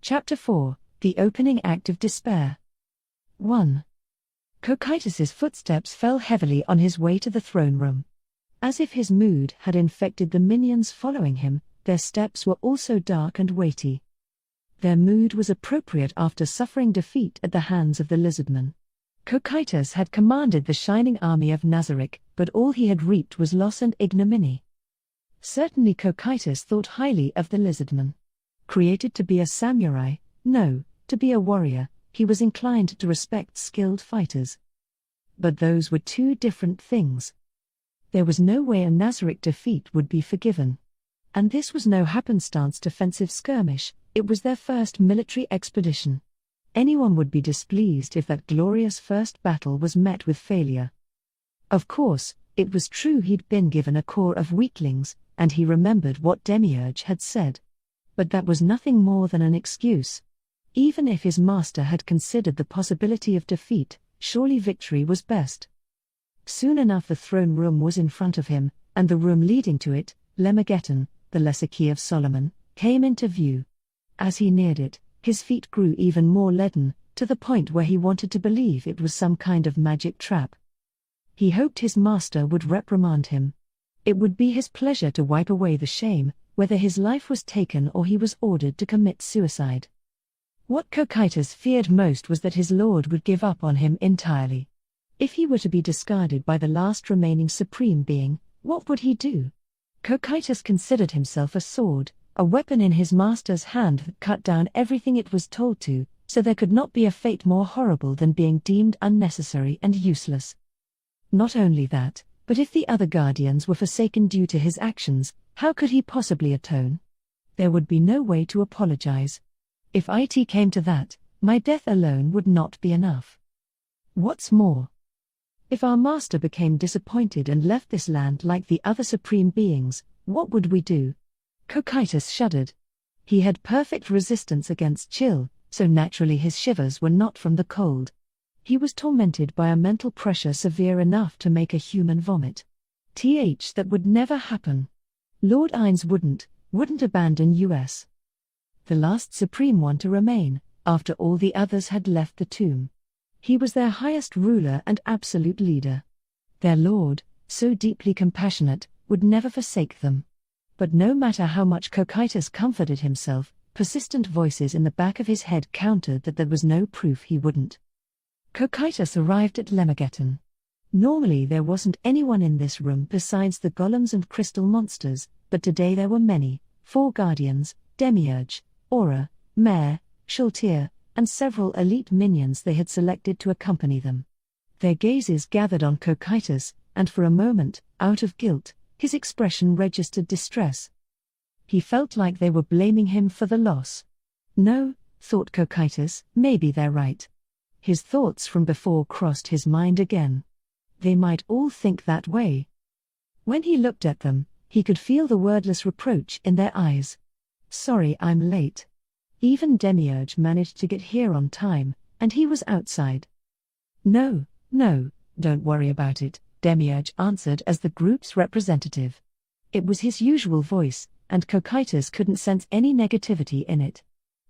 Chapter 4, The Opening Act of Despair. 1. Cocytus's footsteps fell heavily on his way to the throne room. As if his mood had infected the minions following him, their steps were also dark and weighty. Their mood was appropriate after suffering defeat at the hands of the Lizardman. Cocytus had commanded the shining army of Nazarick, but all he had reaped was loss and ignominy. Certainly Cocytus thought highly of the Lizardman. Created to be a samurai, no, to be a warrior, he was inclined to respect skilled fighters. But those were two different things. There was no way a Nazarick defeat would be forgiven. And this was no happenstance defensive skirmish, it was their first military expedition. Anyone would be displeased if that glorious first battle was met with failure. Of course, it was true he'd been given a corps of weaklings, and he remembered what Demiurge had said. But that was nothing more than an excuse. Even if his master had considered the possibility of defeat, surely victory was best. Soon enough the throne room was in front of him, and the room leading to it, Lemmageddon, the lesser key of Solomon, came into view. As he neared it, his feet grew even more leaden, to the point where he wanted to believe it was some kind of magic trap. He hoped his master would reprimand him. It would be his pleasure to wipe away the shame, whether his life was taken or he was ordered to commit suicide. What Cocytus feared most was that his lord would give up on him entirely. If he were to be discarded by the last remaining supreme being, what would he do? Cocytus considered himself a sword, a weapon in his master's hand that cut down everything it was told to, so there could not be a fate more horrible than being deemed unnecessary and useless. Not only that, but if the other guardians were forsaken due to his actions, how could he possibly atone? There would be no way to apologize. If it came to that, my death alone would not be enough. What's more, if our master became disappointed and left this land like the other supreme beings, what would we do? Cocytus shuddered. He had perfect resistance against chill, so naturally his shivers were not from the cold. He was tormented by a mental pressure severe enough to make a human vomit. That would never happen. Lord Ainz wouldn't abandon us. The last supreme one to remain, after all the others had left the tomb. He was their highest ruler and absolute leader. Their lord, so deeply compassionate, would never forsake them. But no matter how much Cocytus comforted himself, persistent voices in the back of his head countered that there was no proof he wouldn't. Cocytus arrived at Lemmageddon. Normally there wasn't anyone in this room besides the golems and crystal monsters, but today there were many, 4 guardians, Demiurge, Aura, Mare, Shultir, and several elite minions they had selected to accompany them. Their gazes gathered on Cocytus, and for a moment, out of guilt, his expression registered distress. He felt like they were blaming him for the loss. No, thought Cocytus, maybe they're right. His thoughts from before crossed his mind again. They might all think that way. When he looked at them, he could feel the wordless reproach in their eyes. Sorry I'm late. Even Demiurge managed to get here on time, and he was outside. No, don't worry about it, Demiurge answered as the group's representative. It was his usual voice, and Cocytus couldn't sense any negativity in it.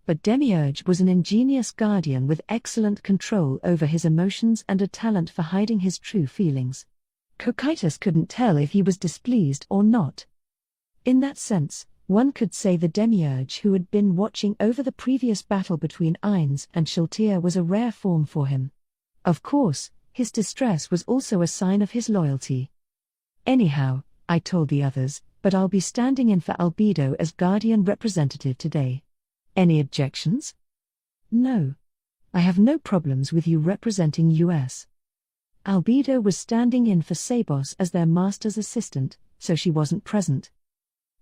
But Demiurge was an ingenious guardian with excellent control over his emotions and a talent for hiding his true feelings. Cocytus couldn't tell if he was displeased or not. In that sense, one could say the Demiurge who had been watching over the previous battle between Ainz and Shultir was a rare form for him. Of course, his distress was also a sign of his loyalty. Anyhow, I told the others, but I'll be standing in for Albedo as guardian representative today. Any objections? No. I have no problems with you representing us. Albedo was standing in for Sabos as their master's assistant, so she wasn't present.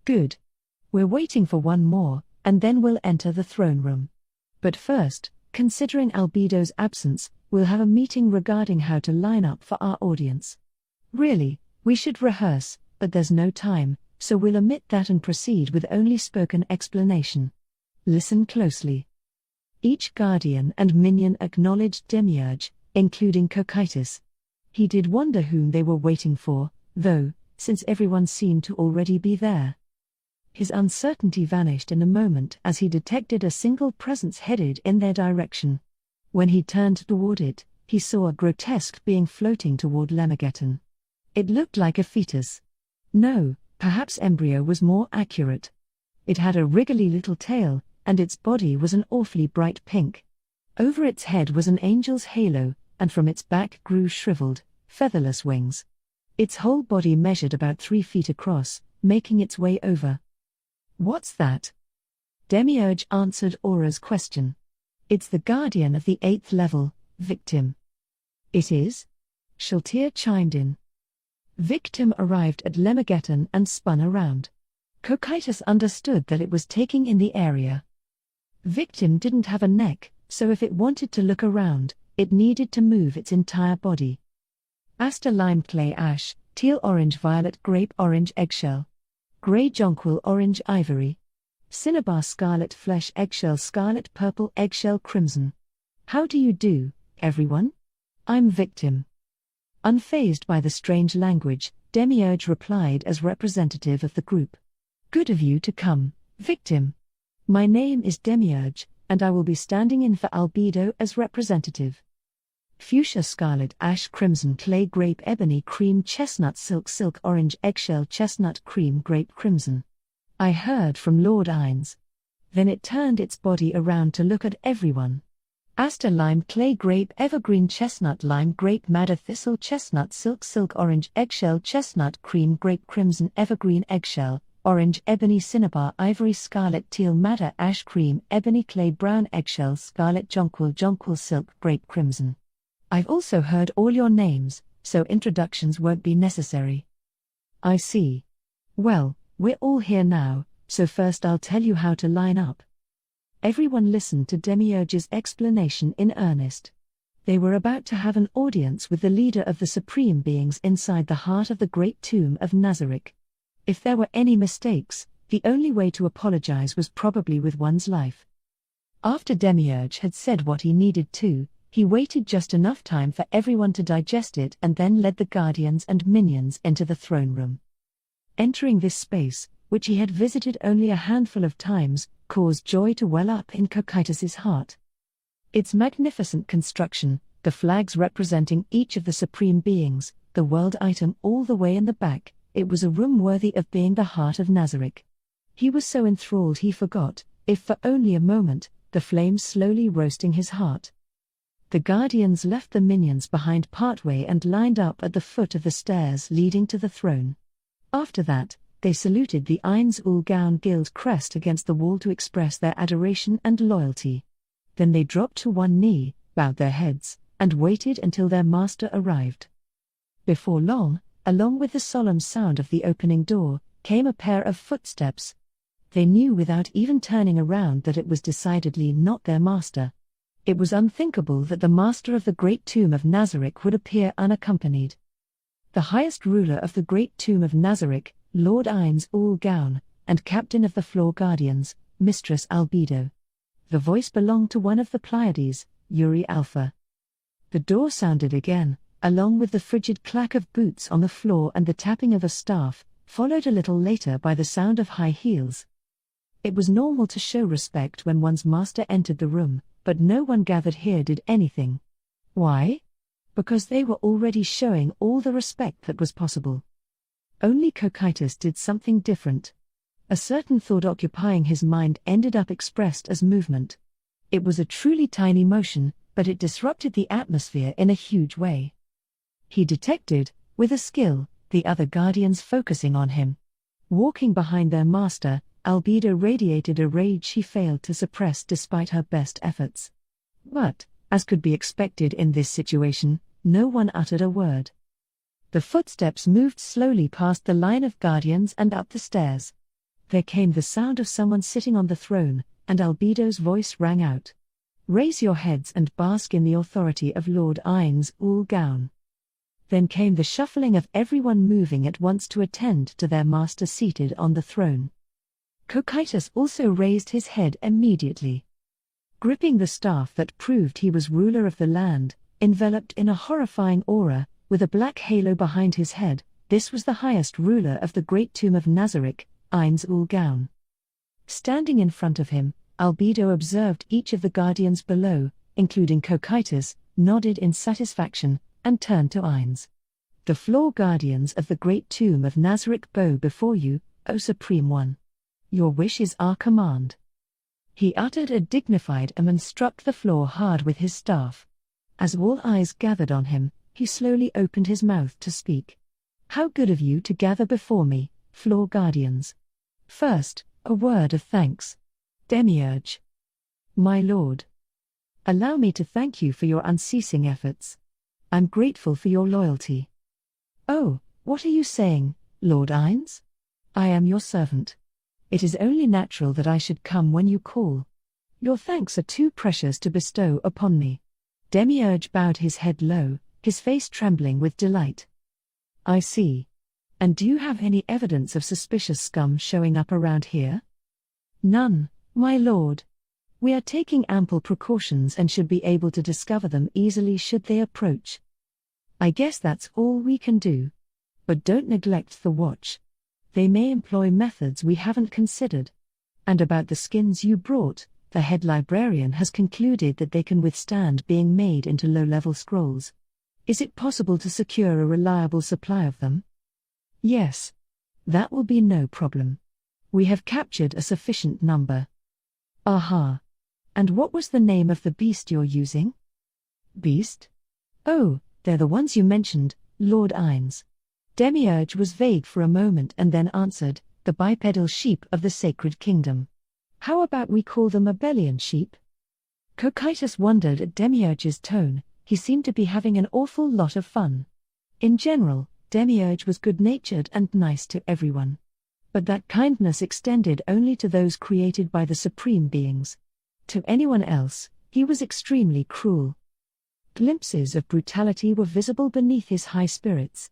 Good. We're waiting for one more, and then we'll enter the throne room. But first, considering Albedo's absence, we'll have a meeting regarding how to line up for our audience. Really, we should rehearse, but there's no time, so we'll omit that and proceed with only spoken explanation. Listen closely. Each guardian and minion acknowledged Demiurge, including Cocytus. He did wonder whom they were waiting for, though, since everyone seemed to already be there. His uncertainty vanished in a moment as he detected a single presence headed in their direction. When he turned toward it, he saw a grotesque being floating toward Lemageddon. It looked like a fetus. No, perhaps embryo was more accurate. It had a wriggly little tail, and its body was an awfully bright pink. Over its head was an angel's halo, and from its back grew shriveled, featherless wings. Its whole body measured about 3 feet across, making its way over. "What's that?" Demiurge answered Aura's question. "It's the guardian of the 8th level, Victim." "It is?" Shaltir chimed in. Victim arrived at Lemageddon and spun around. Cocytus understood that it was taking in the area. Victim didn't have a neck, so if it wanted to look around, it needed to move its entire body. Aster lime clay ash, teal orange violet grape orange eggshell. Grey jonquil orange ivory. Cinnabar scarlet flesh eggshell scarlet purple eggshell crimson. "How do you do, everyone? I'm Victim." Unfazed by the strange language, Demiurge replied as representative of the group. "Good of you to come, Victim. My name is Demiurge, and I will be standing in for Albedo as representative." Fuchsia scarlet ash crimson clay grape ebony cream chestnut silk orange eggshell chestnut cream grape crimson. I heard from Lord Ainz. Then it turned its body around to look at everyone. Aster lime clay grape evergreen chestnut lime grape madder thistle chestnut silk orange eggshell chestnut cream grape crimson evergreen eggshell orange ebony cinnabar ivory scarlet teal madder ash cream ebony clay brown eggshell scarlet jonquil silk grape crimson. I've also heard all your names, so introductions won't be necessary. I see. Well, we're all here now, so first I'll tell you how to line up. Everyone listened to Demiurge's explanation in earnest. They were about to have an audience with the leader of the supreme beings inside the heart of the great tomb of Nazarick. If there were any mistakes, the only way to apologize was probably with one's life. After Demiurge had said what he needed to, he waited just enough time for everyone to digest it and then led the guardians and minions into the throne room. Entering this space, which he had visited only a handful of times, caused joy to well up in Cocytus's heart. Its magnificent construction, the flags representing each of the supreme beings, the world item all the way in the back, it was a room worthy of being the heart of Nazarick. He was so enthralled he forgot, if for only a moment, the flames slowly roasting his heart. The guardians left the minions behind partway and lined up at the foot of the stairs leading to the throne. After that, they saluted the Ainz Ooal Gown guild crest against the wall to express their adoration and loyalty. Then they dropped to one knee, bowed their heads, and waited until their master arrived. Before long, along with the solemn sound of the opening door, came a pair of footsteps. They knew without even turning around that it was decidedly not their master. It was unthinkable that the master of the great tomb of Nazarick would appear unaccompanied. The highest ruler of the great tomb of Nazarick, Lord Ainz Ooal Gown, and captain of the floor guardians, Mistress Albedo. The voice belonged to one of the Pleiades, Uri Alpha. The door sounded again, along with the frigid clack of boots on the floor and the tapping of a staff, followed a little later by the sound of high heels. It was normal to show respect when one's master entered the room, but no one gathered here did anything. Why? Because they were already showing all the respect that was possible. Only Cocytus did something different. A certain thought occupying his mind ended up expressed as movement. It was a truly tiny motion, but it disrupted the atmosphere in a huge way. He detected, with a skill, the other guardians focusing on him. Walking behind their master, Albedo radiated a rage she failed to suppress despite her best efforts. But, as could be expected in this situation, no one uttered a word. The footsteps moved slowly past the line of guardians and up the stairs. There came the sound of someone sitting on the throne, and Albedo's voice rang out. "Raise your heads and bask in the authority of Lord Ainz Ooal Gown." Then came the shuffling of everyone moving at once to attend to their master seated on the throne. Cocytus also raised his head immediately. Gripping the staff that proved he was ruler of the land, enveloped in a horrifying aura, with a black halo behind his head, this was the highest ruler of the great tomb of Nazarick, Ainz Ooal Gown. Standing in front of him, Albedo observed each of the guardians below, including Cocytus, nodded in satisfaction, and turned to Ainz. The floor guardians of the great tomb of Nazarick bow before you, O Supreme One. Your wish is our command. He uttered a dignified and struck the floor hard with his staff. As all eyes gathered on him, he slowly opened his mouth to speak. How good of you to gather before me, floor guardians. First, a word of thanks. Demiurge. My lord. Allow me to thank you for your unceasing efforts. I'm grateful for your loyalty. Oh, what are you saying, Lord Ainz? I am your servant. It is only natural that I should come when you call. Your thanks are too precious to bestow upon me. Demiurge bowed his head low, his face trembling with delight. I see. And do you have any evidence of suspicious scum showing up around here? None, my lord. We are taking ample precautions and should be able to discover them easily should they approach. I guess that's all we can do. But don't neglect the watch. They may employ methods we haven't considered. And about the skins you brought, the head librarian has concluded that they can withstand being made into low-level scrolls. Is it possible to secure a reliable supply of them? Yes. That will be no problem. We have captured a sufficient number. Aha. And what was the name of the beast you're using? Beast? Oh, they're the ones you mentioned, Lord Ainz. Demiurge was vague for a moment and then answered, the bipedal sheep of the Sacred Kingdom. How about we call them Abelian sheep? Cocytus wondered at Demiurge's tone. He seemed to be having an awful lot of fun. In general, Demiurge was good-natured and nice to everyone. But that kindness extended only to those created by the supreme beings. To anyone else, he was extremely cruel. Glimpses of brutality were visible beneath his high spirits.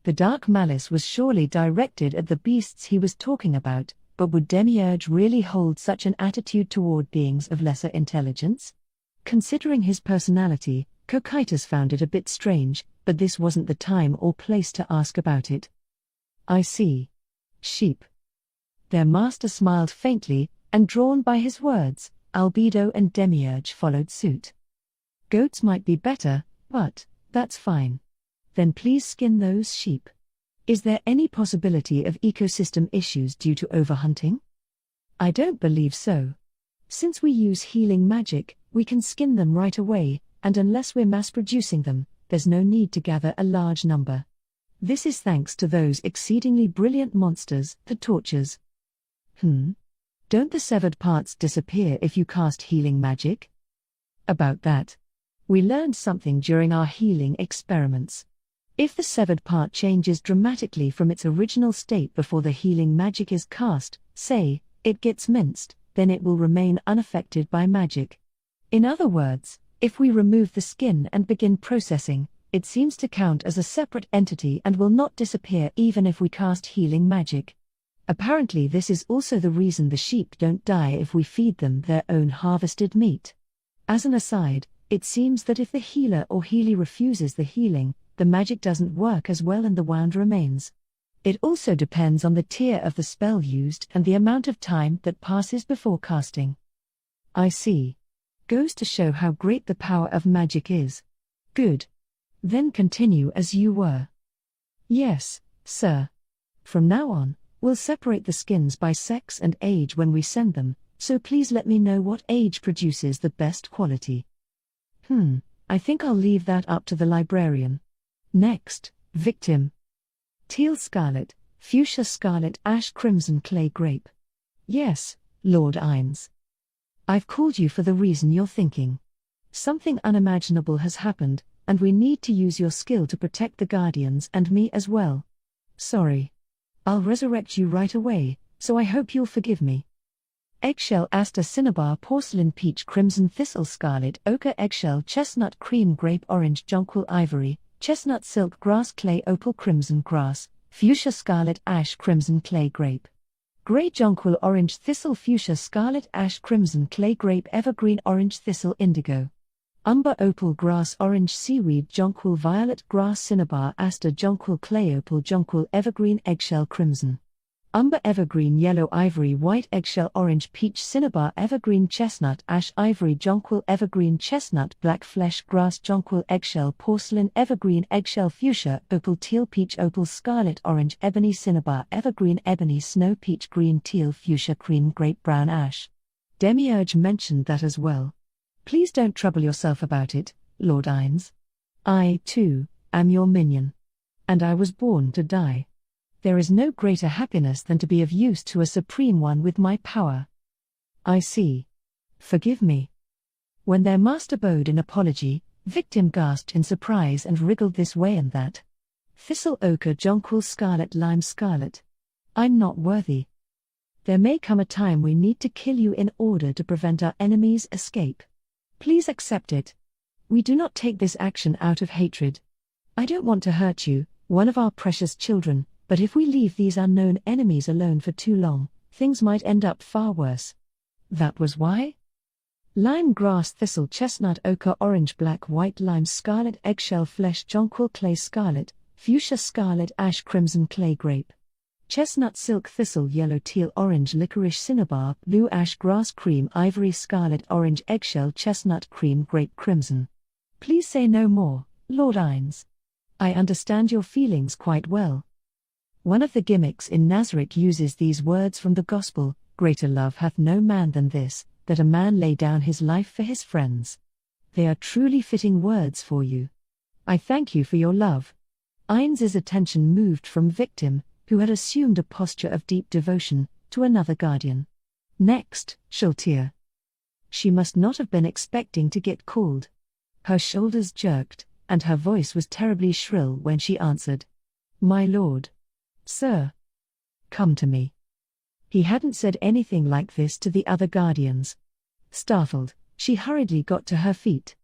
The dark malice was surely directed at the beasts he was talking about, but would Demiurge really hold such an attitude toward beings of lesser intelligence? Considering his personality, Cocytus found it a bit strange, but this wasn't the time or place to ask about it. I see. Sheep. Their master smiled faintly, and drawn by his words, Albedo and Demiurge followed suit. Goats might be better, but that's fine. Then please skin those sheep. Is there any possibility of ecosystem issues due to overhunting? I don't believe so. Since we use healing magic, we can skin them right away, and unless we're mass-producing them, there's no need to gather a large number. This is thanks to those exceedingly brilliant monsters, the Tortures. Don't the severed parts disappear if you cast healing magic? About that. We learned something during our healing experiments. If the severed part changes dramatically from its original state before the healing magic is cast, say, it gets minced, then it will remain unaffected by magic. In other words, if we remove the skin and begin processing, it seems to count as a separate entity and will not disappear even if we cast healing magic. Apparently this is also the reason the sheep don't die if we feed them their own harvested meat. As an aside, it seems that if the healer or healer refuses the healing, the magic doesn't work as well and the wound remains. It also depends on the tier of the spell used and the amount of time that passes before casting. I see. Goes to show how great the power of magic is. Good. Then continue as you were. Yes, sir. From now on, we'll separate the skins by sex and age when we send them, so please let me know what age produces the best quality. I think I'll leave that up to the librarian. Next, victim. Teal scarlet, fuchsia scarlet, ash crimson clay grape. Yes, Lord Ainz. I've called you for the reason you're thinking. Something unimaginable has happened, and we need to use your skill to protect the guardians and me as well. Sorry. I'll resurrect you right away, so I hope you'll forgive me. Eggshell aster cinnabar porcelain peach crimson thistle scarlet ochre eggshell chestnut cream grape orange jonquil ivory, chestnut silk grass clay opal crimson grass, fuchsia scarlet ash crimson clay grape. Grey jonquil orange thistle fuchsia scarlet ash crimson clay grape evergreen orange thistle indigo. Umber opal grass orange seaweed jonquil violet grass cinnabar aster jonquil clay opal jonquil evergreen eggshell crimson. Umber evergreen yellow ivory white eggshell orange peach cinnabar evergreen chestnut ash ivory jonquil evergreen chestnut black flesh grass jonquil eggshell porcelain evergreen eggshell fuchsia opal teal peach opal scarlet orange ebony cinnabar evergreen ebony snow peach green teal fuchsia cream grape brown ash. Demiurge mentioned that as well. Please don't trouble yourself about it, Lord Ainz. I, too, am your minion. And I was born to die. There is no greater happiness than to be of use to a Supreme One with my power. I see. Forgive me. When their master bowed in apology, victim gasped in surprise and wriggled this way and that. Thistle ochre jonquil scarlet lime scarlet. I'm not worthy. There may come a time we need to kill you in order to prevent our enemies' escape. Please accept it. We do not take this action out of hatred. I don't want to hurt you, one of our precious children, but if we leave these unknown enemies alone for too long, things might end up far worse. That was why? Lime grass thistle chestnut ochre orange black white lime scarlet eggshell flesh jonquil clay scarlet, fuchsia scarlet ash crimson clay grape. Chestnut silk thistle yellow teal orange licorice cinnabar blue ash grass cream ivory scarlet orange eggshell chestnut cream grape crimson. Please say no more, Lord Ainz. I understand your feelings quite well. One of the gimmicks in Nazarick uses these words from the Gospel, "Greater love hath no man than this, that a man lay down his life for his friends." They are truly fitting words for you. I thank you for your love. Ainz's attention moved from victim, who had assumed a posture of deep devotion, to another guardian. Next, Shulteer. She must not have been expecting to get called. Her shoulders jerked, and her voice was terribly shrill when she answered. My lord. Sir. Come to me. He hadn't said anything like this to the other guardians. Startled, she hurriedly got to her feet.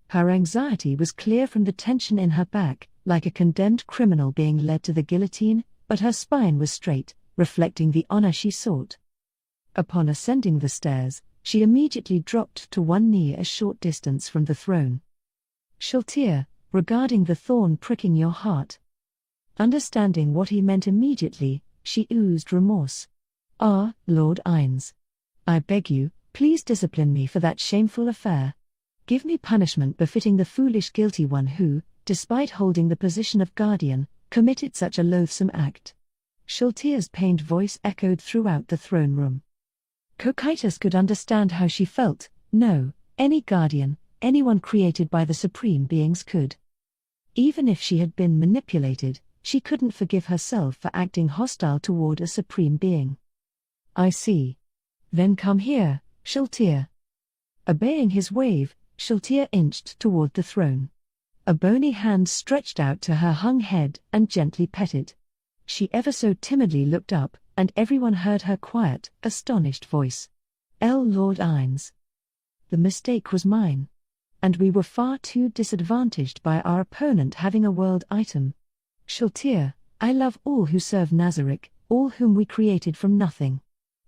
Her anxiety was clear from the tension in her back, like a condemned criminal being led to the guillotine, but her spine was straight, reflecting the honor she sought. Upon ascending the stairs, she immediately dropped to one knee a short distance from the throne. Shulteer, regarding the thorn pricking your heart. Understanding what he meant immediately, she oozed remorse. Ah, Lord Ainz. I beg you, please discipline me for that shameful affair. Give me punishment befitting the foolish guilty one who, despite holding the position of guardian, committed such a loathsome act. Shulteer's pained voice echoed throughout the throne room. Cocytus could understand how she felt. No, any guardian, anyone created by the supreme beings could. Even if she had been manipulated, she couldn't forgive herself for acting hostile toward a supreme being. I see. Then come here, Shulteer. Obeying his wave, Shulteer inched toward the throne. A bony hand stretched out to her hung head and gently petted. She ever so timidly looked up, and everyone heard her quiet, astonished voice. Lord Ainz. The mistake was mine. And we were far too disadvantaged by our opponent having a world item. Shulteer, I love all who serve Nazarick, all whom we created from nothing.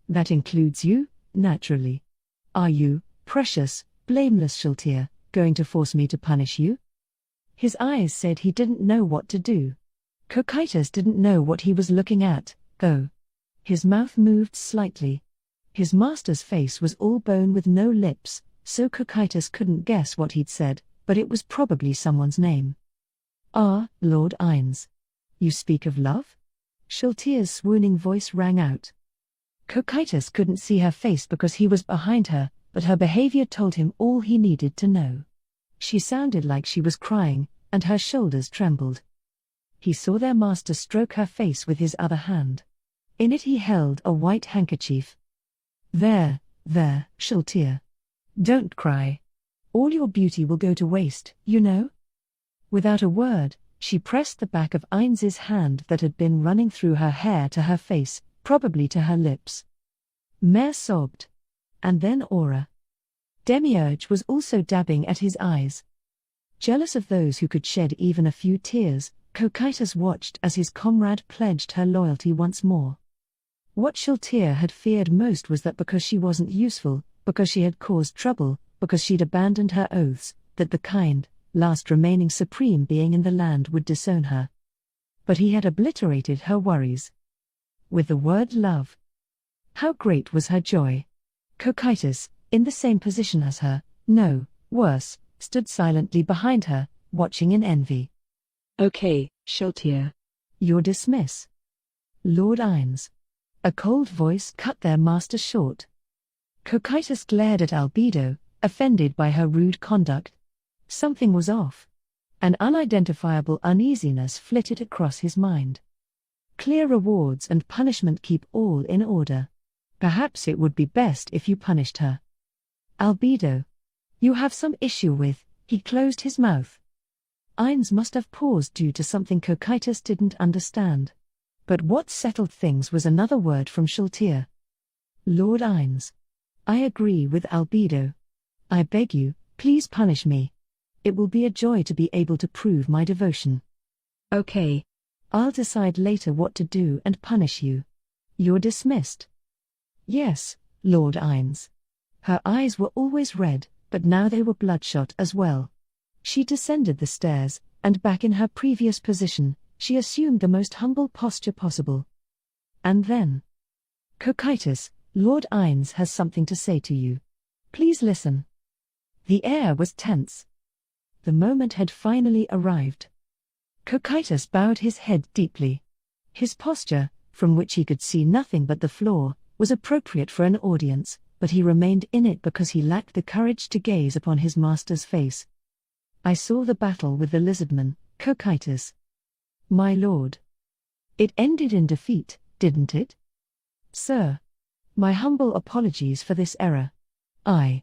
That includes you, naturally. Are you, precious, blameless Shulteer, going to force me to punish you? His eyes said he didn't know what to do. Cocytus didn't know what he was looking at, though. His mouth moved slightly. His master's face was all bone with no lips, so Cocytus couldn't guess what he'd said, but it was probably someone's name. Ah, Lord Ainz. You speak of love? Shulteer's swooning voice rang out. Cocytus couldn't see her face because he was behind her, but her behavior told him all he needed to know. She sounded like she was crying, and her shoulders trembled. He saw their master stroke her face with his other hand. In it he held a white handkerchief. There, Shulteer. Don't cry. All your beauty will go to waste, you know? Without a word, she pressed the back of Ainz's hand that had been running through her hair to her face, probably to her lips. Mare sobbed. And then Aura. Demiurge was also dabbing at his eyes. Jealous of those who could shed even a few tears, Cocytus watched as his comrade pledged her loyalty once more. What Shulteer had feared most was that because she wasn't useful, because she had caused trouble, because she'd abandoned her oaths, that the kind, last remaining supreme being in the land would disown her. But he had obliterated her worries. with the word love. How great was her joy! Cocytus, in the same position as her, no, worse, stood silently behind her, watching in envy. Okay, Shaltir. You're dismissed. Lord Ainz. A cold voice cut their master short. Cocytus glared at Albedo, offended by her rude conduct. Something was off. An unidentifiable uneasiness flitted across his mind. Clear rewards and punishment keep all in order. Perhaps it would be best if you punished her. Albedo. You have some issue with, he closed his mouth. Ainz must have paused due to something Cocytus didn't understand. But what settled things was another word from Shaltir. Lord Ainz. I agree with Albedo. I beg you, please punish me. It will be a joy to be able to prove my devotion. Okay. I'll decide later what to do and punish you. You're dismissed. Yes, Lord Ainz. Her eyes were always red, but now they were bloodshot as well. She descended the stairs, and back in her previous position, she assumed the most humble posture possible. And then, Cocytus, Lord Ainz has something to say to you. Please listen. The air was tense. The moment had finally arrived. Cocytus bowed his head deeply. His posture, from which he could see nothing but the floor, was appropriate for an audience, but he remained in it because he lacked the courage to gaze upon his master's face. I saw the battle with the Lizardman, Cocytus. My lord. It ended in defeat, didn't it? Sir. My humble apologies for this error. A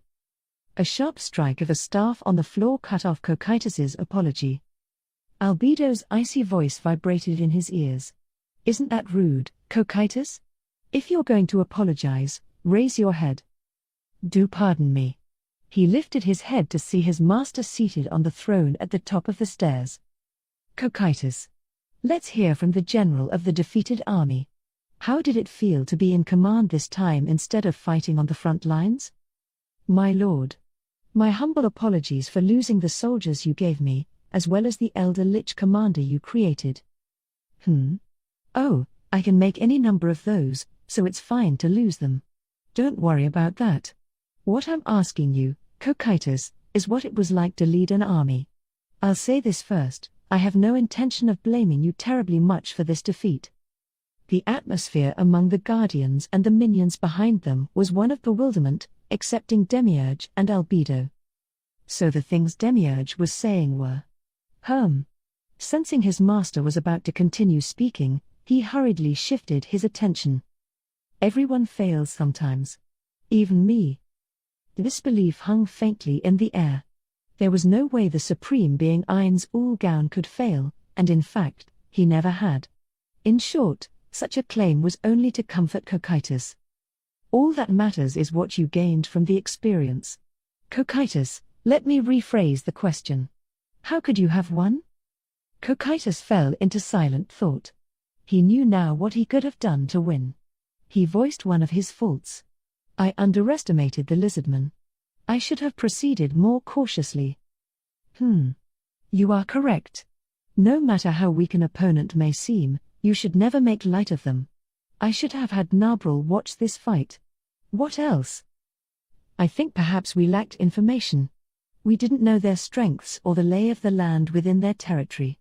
sharp strike of a staff on the floor cut off Cocytus's apology. Albedo's icy voice vibrated in his ears. Isn't that rude, Cocytus? If you're going to apologize, raise your head. Do pardon me. He lifted his head to see his master seated on the throne at the top of the stairs. Cocytus. Let's hear from the general of the defeated army. How did it feel to be in command this time instead of fighting on the front lines? My lord. My humble apologies for losing the soldiers you gave me, as well as the Elder Lich commander you created. Oh, I can make any number of those, so it's fine to lose them. Don't worry about that. What I'm asking you, Cocytus, is what it was like to lead an army. I'll say this first, I have no intention of blaming you terribly much for this defeat. The atmosphere among the Guardians and the minions behind them was one of bewilderment, excepting Demiurge and Albedo. So the things Demiurge was saying were, Sensing his master was about to continue speaking, he hurriedly shifted his attention. Everyone fails sometimes. Even me. Disbelief hung faintly in the air. There was no way the supreme being Ainz Ooal Gown could fail, and in fact, he never had. In short, such a claim was only to comfort Cocytus. All that matters is what you gained from the experience. Cocytus, let me rephrase the question. How could you have won? Cocytus fell into silent thought. He knew now what he could have done to win. He voiced one of his faults. I underestimated the Lizardman. I should have proceeded more cautiously. You are correct. No matter how weak an opponent may seem, you should never make light of them. I should have had Nabril watch this fight. What else? I think perhaps we lacked information. We didn't know their strengths or the lay of the land within their territory.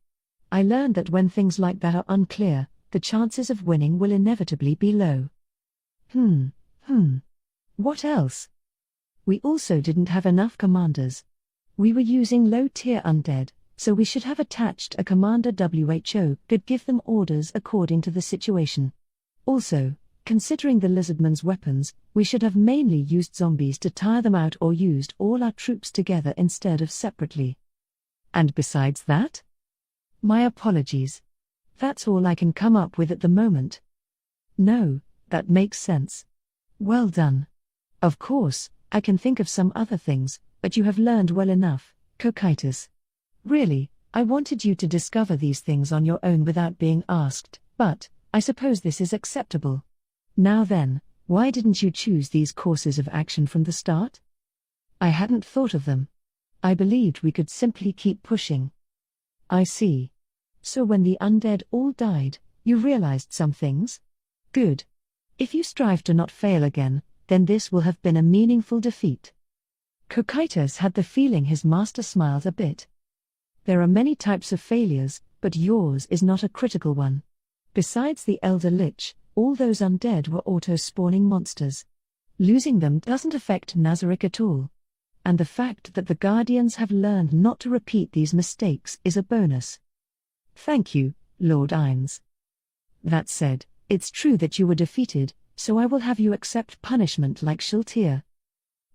I learned that when things like that are unclear, the chances of winning will inevitably be low. What else? We also didn't have enough commanders. We were using low-tier undead, so we should have attached a commander who could give them orders according to the situation. Also, considering the Lizardman's weapons, we should have mainly used zombies to tire them out or used all our troops together instead of separately. And besides that? My apologies. That's all I can come up with at the moment. No, that makes sense. Well done. Of course, I can think of some other things, but you have learned well enough, Cocytus. Really, I wanted you to discover these things on your own without being asked, but I suppose this is acceptable. Now then, why didn't you choose these courses of action from the start? I hadn't thought of them. I believed we could simply keep pushing. I see. So when the undead all died, you realized some things? Good. If you strive to not fail again, then this will have been a meaningful defeat. Cocytus had the feeling his master smiled a bit. There are many types of failures, but yours is not a critical one. Besides the Elder Lich, all those undead were auto-spawning monsters. Losing them doesn't affect Nazarick at all. And the fact that the Guardians have learned not to repeat these mistakes is a bonus. Thank you, Lord Ainz. That said, it's true that you were defeated, so I will have you accept punishment like Shiltir.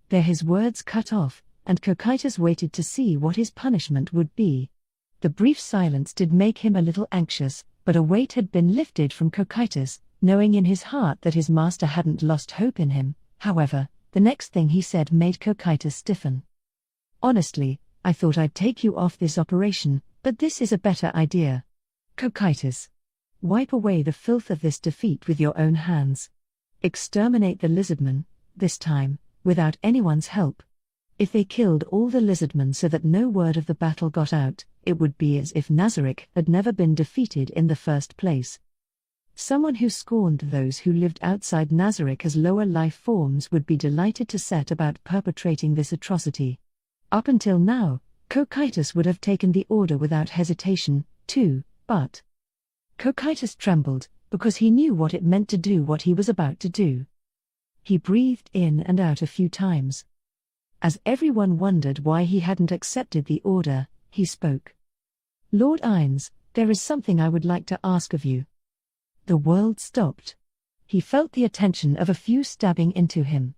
There his words cut off, and Cocytus waited to see what his punishment would be. The brief silence did make him a little anxious, but a weight had been lifted from Cocytus, knowing in his heart that his master hadn't lost hope in him. However, the next thing he said made Cocytus stiffen. Honestly, I thought I'd take you off this operation, but this is a better idea. Cocytus. Wipe away the filth of this defeat with your own hands. Exterminate the Lizardman, this time, without anyone's help. If they killed all the Lizardmen so that no word of the battle got out, it would be as if Nazarick had never been defeated in the first place. Someone who scorned those who lived outside Nazarick as lower life forms would be delighted to set about perpetrating this atrocity. Up until now, Cocytus would have taken the order without hesitation, too, but Cocytus trembled, because he knew what it meant to do what he was about to do. He breathed in and out a few times. As everyone wondered why he hadn't accepted the order, he spoke. Lord Ainz, there is something I would like to ask of you. The world stopped. He felt the attention of a few stabbing into him.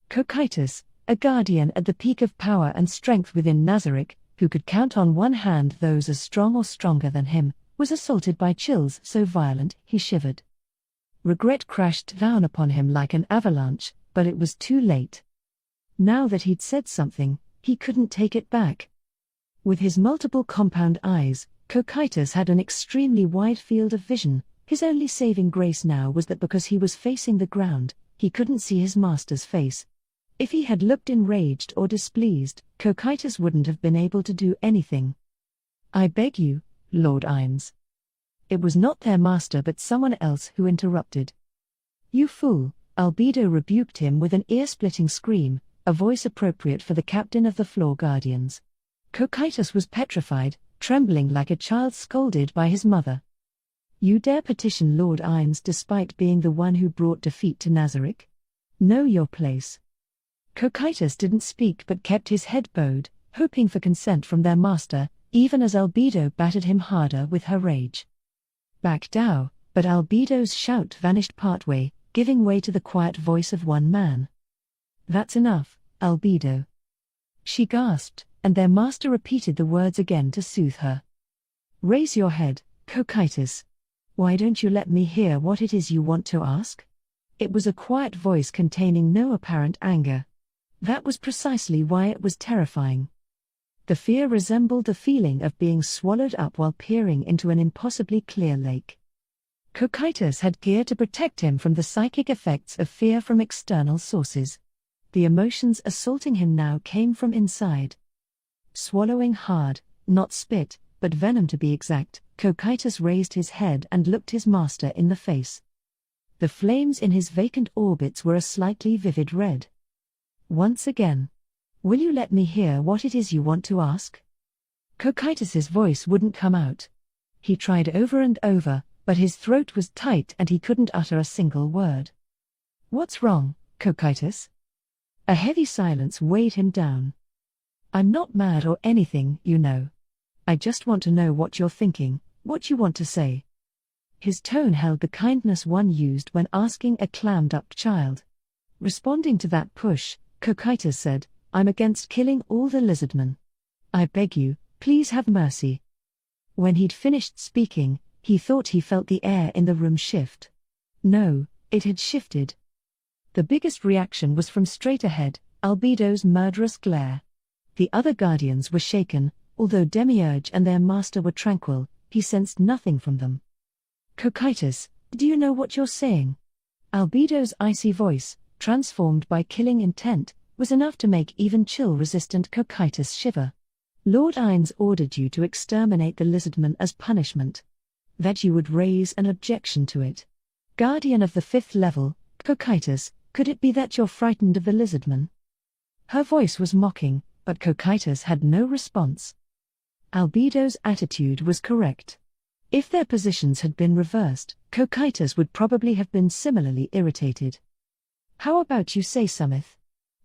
Cocytus, a guardian at the peak of power and strength within Nazarick, who could count on one hand those as strong or stronger than him, was assaulted by chills so violent he shivered. Regret crashed down upon him like an avalanche, but it was too late. Now that he'd said something, he couldn't take it back. With his multiple compound eyes, Cocytus had an extremely wide field of vision. His only saving grace now was that because he was facing the ground, he couldn't see his master's face. If he had looked enraged or displeased, Cocytus wouldn't have been able to do anything. I beg you, Lord Ainz. It was not their master but someone else who interrupted. You fool, Albedo rebuked him with an ear-splitting scream, a voice appropriate for the captain of the Floor Guardians. Cocytus was petrified, trembling like a child scolded by his mother. You dare petition Lord Ainz despite being the one who brought defeat to Nazarick? Know your place. Cocytus didn't speak but kept his head bowed, hoping for consent from their master, even as Albedo battered him harder with her rage. Back down, but Albedo's shout vanished partway, giving way to the quiet voice of one man. That's enough, Albedo. She gasped, and their master repeated the words again to soothe her. Raise your head, Cocytus. Why don't you let me hear what it is you want to ask? It was a quiet voice containing no apparent anger. That was precisely why it was terrifying. The fear resembled the feeling of being swallowed up while peering into an impossibly clear lake. Cocytus had gear to protect him from the psychic effects of fear from external sources. The emotions assaulting him now came from inside. Swallowing hard, not spit, but venom to be exact, Cocytus raised his head and looked his master in the face. The flames in his vacant orbits were a slightly vivid red. Once again. Will you let me hear what it is you want to ask? Cocytus's voice wouldn't come out. He tried over and over, but his throat was tight and he couldn't utter a single word. What's wrong, Cocytus? A heavy silence weighed him down. I'm not mad or anything, you know. I just want to know what you're thinking, what you want to say. His tone held the kindness one used when asking a clammed-up child. Responding to that push, Cocytus said, I'm against killing all the Lizardmen. I beg you, please have mercy. When he'd finished speaking, he thought he felt the air in the room shift. No, it had shifted. The biggest reaction was from straight ahead, Albedo's murderous glare. The other guardians were shaken, although Demiurge and their master were tranquil, he sensed nothing from them. Cocytus, do you know what you're saying? Albedo's icy voice, transformed by killing intent, was enough to make even chill-resistant Cocytus shiver. Lord Ainz ordered you to exterminate the Lizardman as punishment. That you would raise an objection to it. Guardian of the 5th level, Cocytus, could it be that you're frightened of the Lizardman? Her voice was mocking, but Cocytus had no response. Albedo's attitude was correct. If their positions had been reversed, Cocytus would probably have been similarly irritated. How about you say something?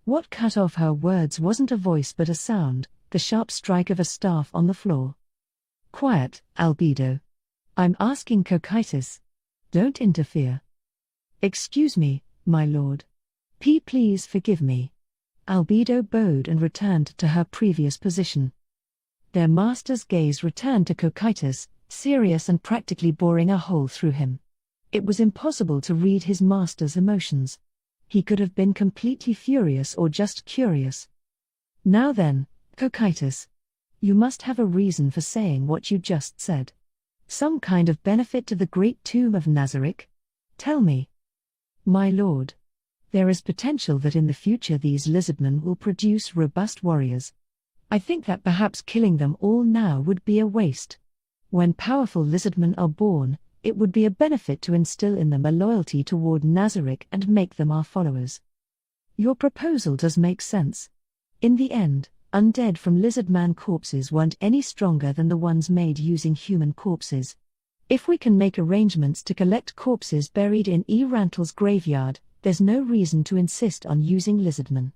What cut off her words wasn't a voice but a sound, the sharp strike of a staff on the floor. Quiet, Albedo. I'm asking Cocytus. Don't interfere. Excuse me, my lord. Please forgive me. Albedo bowed and returned to her previous position. Their master's gaze returned to Cocytus, serious and practically boring a hole through him. It was impossible to read his master's emotions. He could have been completely furious or just curious. Now then, Cocytus. You must have a reason for saying what you just said. Some kind of benefit to the great tomb of Nazarick? Tell me. My lord. There is potential that in the future these lizardmen will produce robust warriors. I think that perhaps killing them all now would be a waste. When powerful lizardmen are born, it would be a benefit to instill in them a loyalty toward Nazarick and make them our followers. Your proposal does make sense. In the end, undead from lizardman corpses weren't any stronger than the ones made using human corpses. If we can make arrangements to collect corpses buried in Rantal's graveyard, there's no reason to insist on using lizardmen.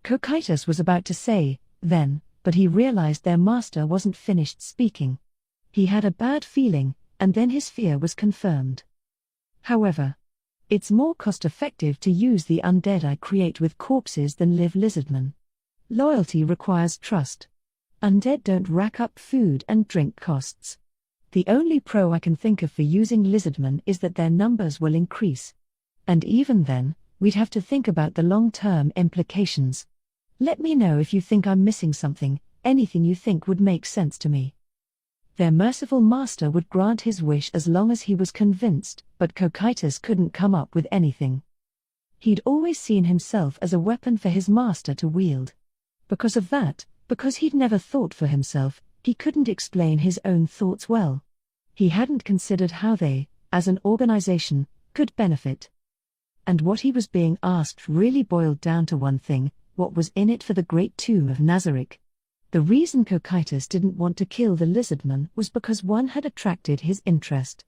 Cocytus was about to say, then, but he realized their master wasn't finished speaking. He had a bad feeling, and then his fear was confirmed. However, it's more cost-effective to use the undead I create with corpses than live lizardmen. Loyalty requires trust. Undead don't rack up food and drink costs. The only pro I can think of for using lizardmen is that their numbers will increase. And even then, we'd have to think about the long-term implications. Let me know if you think I'm missing something, anything you think would make sense to me. Their merciful master would grant his wish as long as he was convinced, but Cocytus couldn't come up with anything. He'd always seen himself as a weapon for his master to wield. Because of that, because he'd never thought for himself, he couldn't explain his own thoughts well. He hadn't considered how they, as an organization, could benefit. And what he was being asked really boiled down to one thing: what was in it for the great tomb of Nazarick? The reason Cocytus didn't want to kill the lizardman was because one had attracted his interest.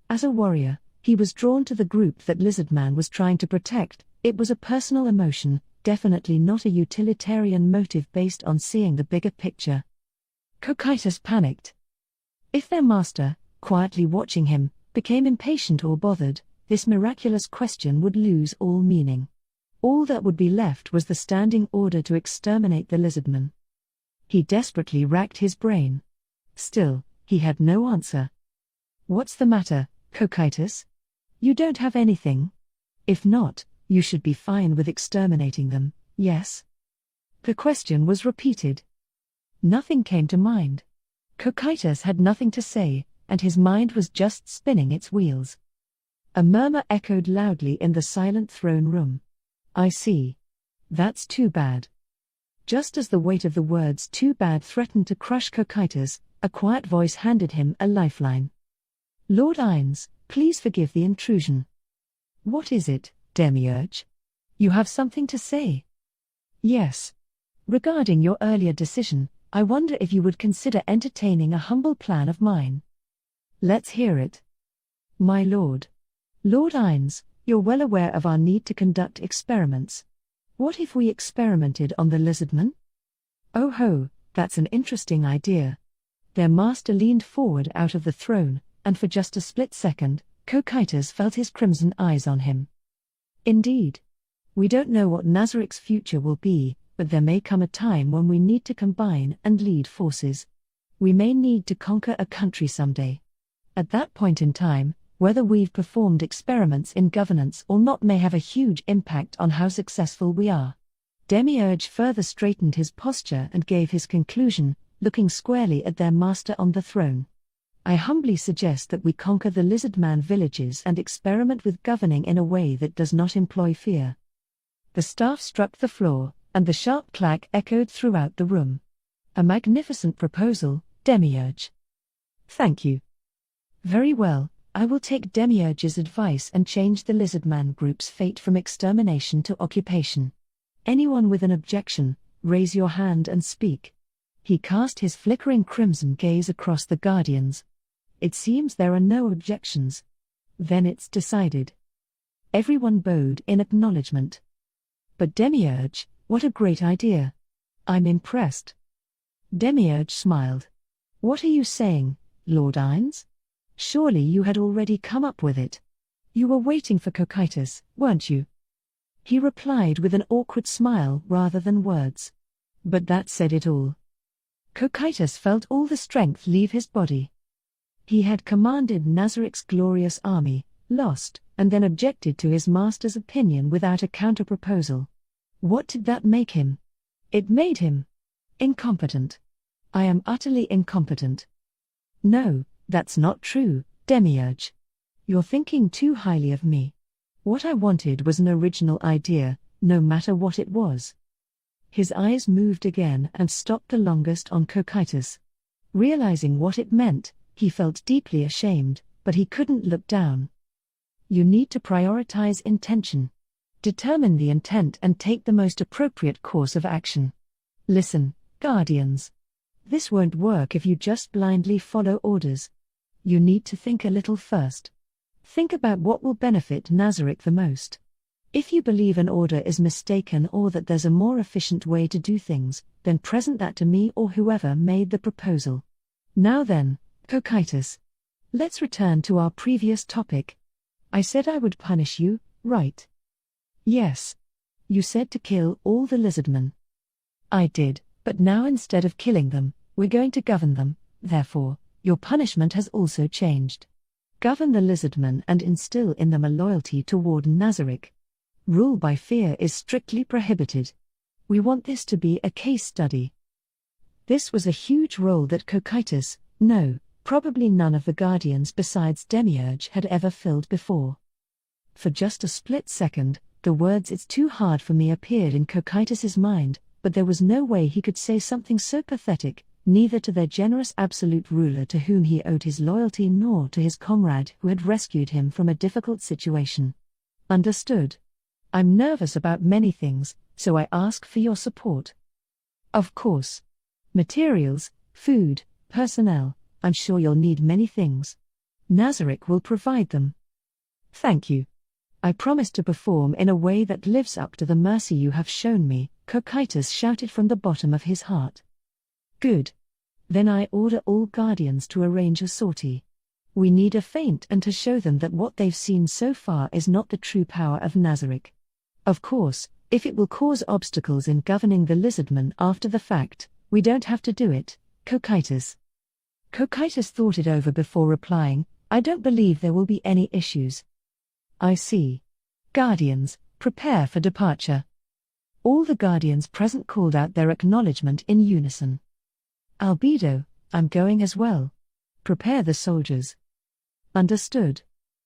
As a warrior, he was drawn to the group that Lizardman was trying to protect. It was a personal emotion, definitely not a utilitarian motive based on seeing the bigger picture. Cocytus panicked. If their master, quietly watching him, became impatient or bothered, this miraculous question would lose all meaning. All that would be left was the standing order to exterminate the lizardman. He desperately racked his brain. Still, he had no answer. What's the matter, Cocytus? You don't have anything? If not, you should be fine with exterminating them, yes? The question was repeated. Nothing came to mind. Cocytus had nothing to say, and his mind was just spinning its wheels. A murmur echoed loudly in the silent throne room. I see. That's too bad. Just as the weight of the words too bad threatened to crush Cocytus, a quiet voice handed him a lifeline. Lord Ainz, please forgive the intrusion. What is it, Demiurge? You have something to say? Yes. Regarding your earlier decision, I wonder if you would consider entertaining a humble plan of mine. Let's hear it. My lord. Lord Ainz, you're well aware of our need to conduct experiments. What if we experimented on the lizardman? Oh ho, that's an interesting idea. Their master leaned forward out of the throne, and for just a split second, Cocytus felt his crimson eyes on him. Indeed. We don't know what Nazarick's future will be, but there may come a time when we need to combine and lead forces. We may need to conquer a country someday. At that point in time, whether we've performed experiments in governance or not may have a huge impact on how successful we are. Demiurge further straightened his posture and gave his conclusion, looking squarely at their master on the throne. I humbly suggest that we conquer the Lizardman villages and experiment with governing in a way that does not employ fear. The staff struck the floor, and the sharp clack echoed throughout the room. A magnificent proposal, Demiurge. Thank you. Very well, I will take Demiurge's advice and change the Lizardman group's fate from extermination to occupation. Anyone with an objection, raise your hand and speak. He cast his flickering crimson gaze across the Guardians. It seems there are no objections. Then it's decided. Everyone bowed in acknowledgement. But Demiurge, what a great idea. I'm impressed. Demiurge smiled. What are you saying, Lord Ainz? Surely you had already come up with it. You were waiting for Cocytus, weren't you? He replied with an awkward smile rather than words. But that said it all. Cocytus felt all the strength leave his body. He had commanded Nazaric's glorious army, lost, and then objected to his master's opinion without a counter-proposal. What did that make him? It made him incompetent. I am utterly incompetent. No, that's not true, Demiurge. You're thinking too highly of me. What I wanted was an original idea, no matter what it was. His eyes moved again and stopped the longest on Cocytus. Realizing what it meant, he felt deeply ashamed, but he couldn't look down. You need to prioritize intention. Determine the intent and take the most appropriate course of action. Listen, Guardians. This won't work if you just blindly follow orders. You need to think a little first. Think about what will benefit Nazaric the most. If you believe an order is mistaken or that there's a more efficient way to do things, then present that to me or whoever made the proposal. Now then, Cocytus. Let's return to our previous topic. I said I would punish you, right? Yes. You said to kill all the Lizardmen. I did, but now instead of killing them, we're going to govern them, therefore, your punishment has also changed. Govern the Lizardmen and instill in them a loyalty toward Nazaric. Rule by fear is strictly prohibited. We want this to be a case study. This was a huge role that Cocytus, no, probably none of the Guardians besides Demiurge had ever filled before. For just a split second, the words "it's too hard for me" appeared in Cocytus's mind, but there was no way he could say something so pathetic, neither to their generous absolute ruler to whom he owed his loyalty nor to his comrade who had rescued him from a difficult situation. Understood. I'm nervous about many things, so I ask for your support. Of course. Materials, food, personnel, I'm sure you'll need many things. Nazaric will provide them. Thank you. I promise to perform in a way that lives up to the mercy you have shown me, Cocytus shouted from the bottom of his heart. Good. Then I order all Guardians to arrange a sortie. We need a feint and to show them that what they've seen so far is not the true power of Nazaric. Of course, if it will cause obstacles in governing the Lizardmen after the fact, we don't have to do it, Cocytus. Cocytus thought it over before replying, I don't believe there will be any issues. I see. Guardians, prepare for departure. All the Guardians present called out their acknowledgement in unison. Albedo, I'm going as well. Prepare the soldiers. Understood.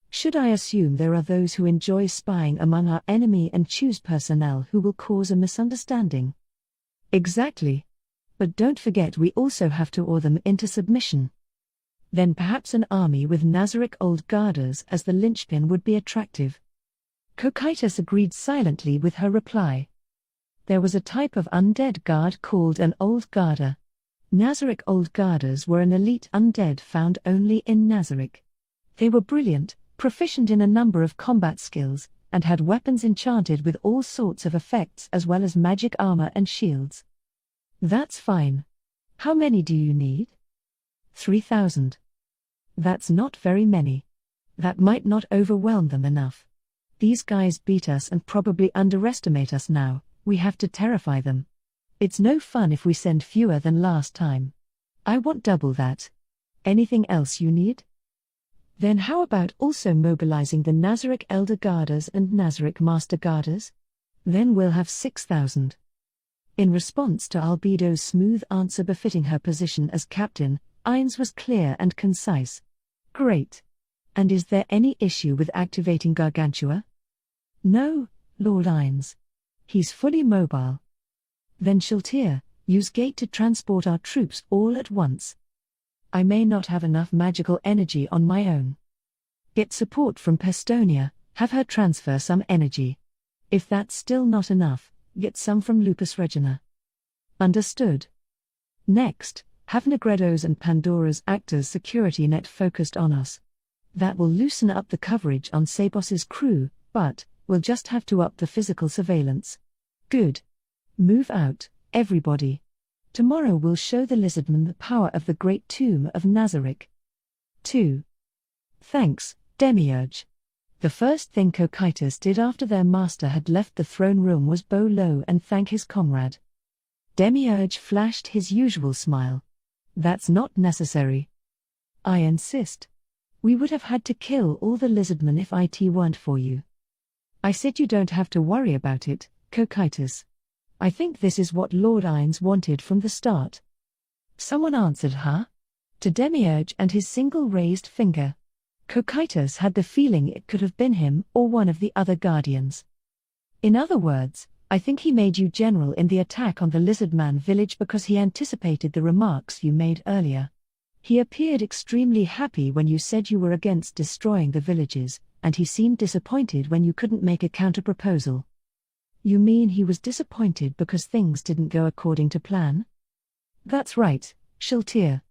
Should I assume there are those who enjoy spying among our enemy and choose personnel who will cause a misunderstanding? Exactly. But don't forget we also have to awe them into submission. Then perhaps an army with Nazaric Old Guarders as the linchpin would be attractive. Cocytus agreed silently with her reply. There was a type of undead guard called an Old Guarder. Nazaric Old Guarders were an elite undead found only in Nazaric. They were brilliant, proficient in a number of combat skills, and had weapons enchanted with all sorts of effects as well as magic armor and shields. That's fine. How many do you need? 3,000. That's not very many. That might not overwhelm them enough. These guys beat us and probably underestimate us now, we have to terrify them. It's no fun if we send fewer than last time. I want double that. Anything else you need? Then how about also mobilizing the Nazaric Elder Guarders and Nazaric Master Guarders? Then we'll have 6,000. In response to Albedo's smooth answer befitting her position as captain, Ainz was clear and concise. Great. And is there any issue with activating Gargantua? No, Lord Ainz. He's fully mobile. Then Shaltir, use gate to transport our troops all at once. I may not have enough magical energy on my own. Get support from Pestonia, have her transfer some energy. If that's still not enough, get some from Lupus Regina. Understood. Next, have Negredo's and Pandora's actors' security net focused on us. That will loosen up the coverage on Sabos's crew, but we'll just have to up the physical surveillance. Good. Move out, everybody. Tomorrow we'll show the Lizardman the power of the great tomb of Nazarick. 2. Thanks, Demiurge. The first thing Cocytus did after their master had left the throne room was bow low and thank his comrade. Demiurge flashed his usual smile. That's not necessary. I insist. We would have had to kill all the Lizardmen if it weren't for you. I said you don't have to worry about it, Cocytus. I think this is what Lord Ainz wanted from the start. Someone answered, huh? To Demiurge and his single raised finger. Cocytus had the feeling it could have been him or one of the other guardians. In other words, I think he made you general in the attack on the Lizardman village because he anticipated the remarks you made earlier. He appeared extremely happy when you said you were against destroying the villages, and he seemed disappointed when you couldn't make a counter-proposal. You mean he was disappointed because things didn't go according to plan? That's right, Shiltir.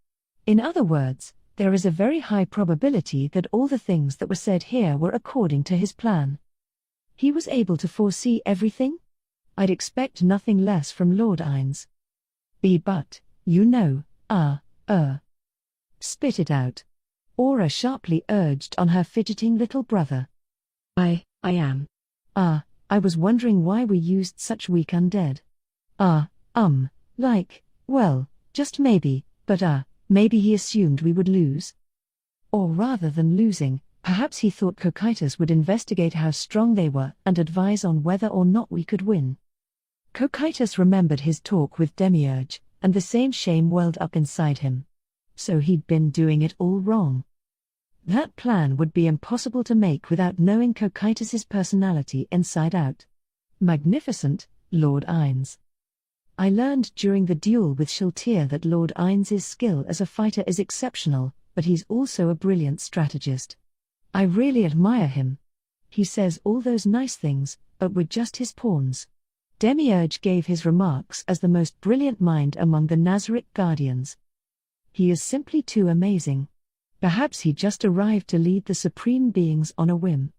In other words, there is a very high probability that all the things that were said here were according to his plan. He was able to foresee everything? I'd expect nothing less from Lord Ainz. But, you know, Spit it out. Aura sharply urged on her fidgeting little brother. I am. I was wondering why we used such weak undead. Well, just maybe, but maybe he assumed we would lose. Or rather than losing, perhaps he thought Cocytus would investigate how strong they were and advise on whether or not we could win. Cocytus remembered his talk with Demiurge, and the same shame welled up inside him. So he'd been doing it all wrong. That plan would be impossible to make without knowing Cocytus's personality inside out. Magnificent, Lord Ainz. I learned during the duel with Shiltir that Lord Ainz's skill as a fighter is exceptional, but he's also a brilliant strategist. I really admire him. He says all those nice things, but we're just his pawns. Demiurge gave his remarks as the most brilliant mind among the Nazarick Guardians. He is simply too amazing. Perhaps he just arrived to lead the supreme beings on a whim.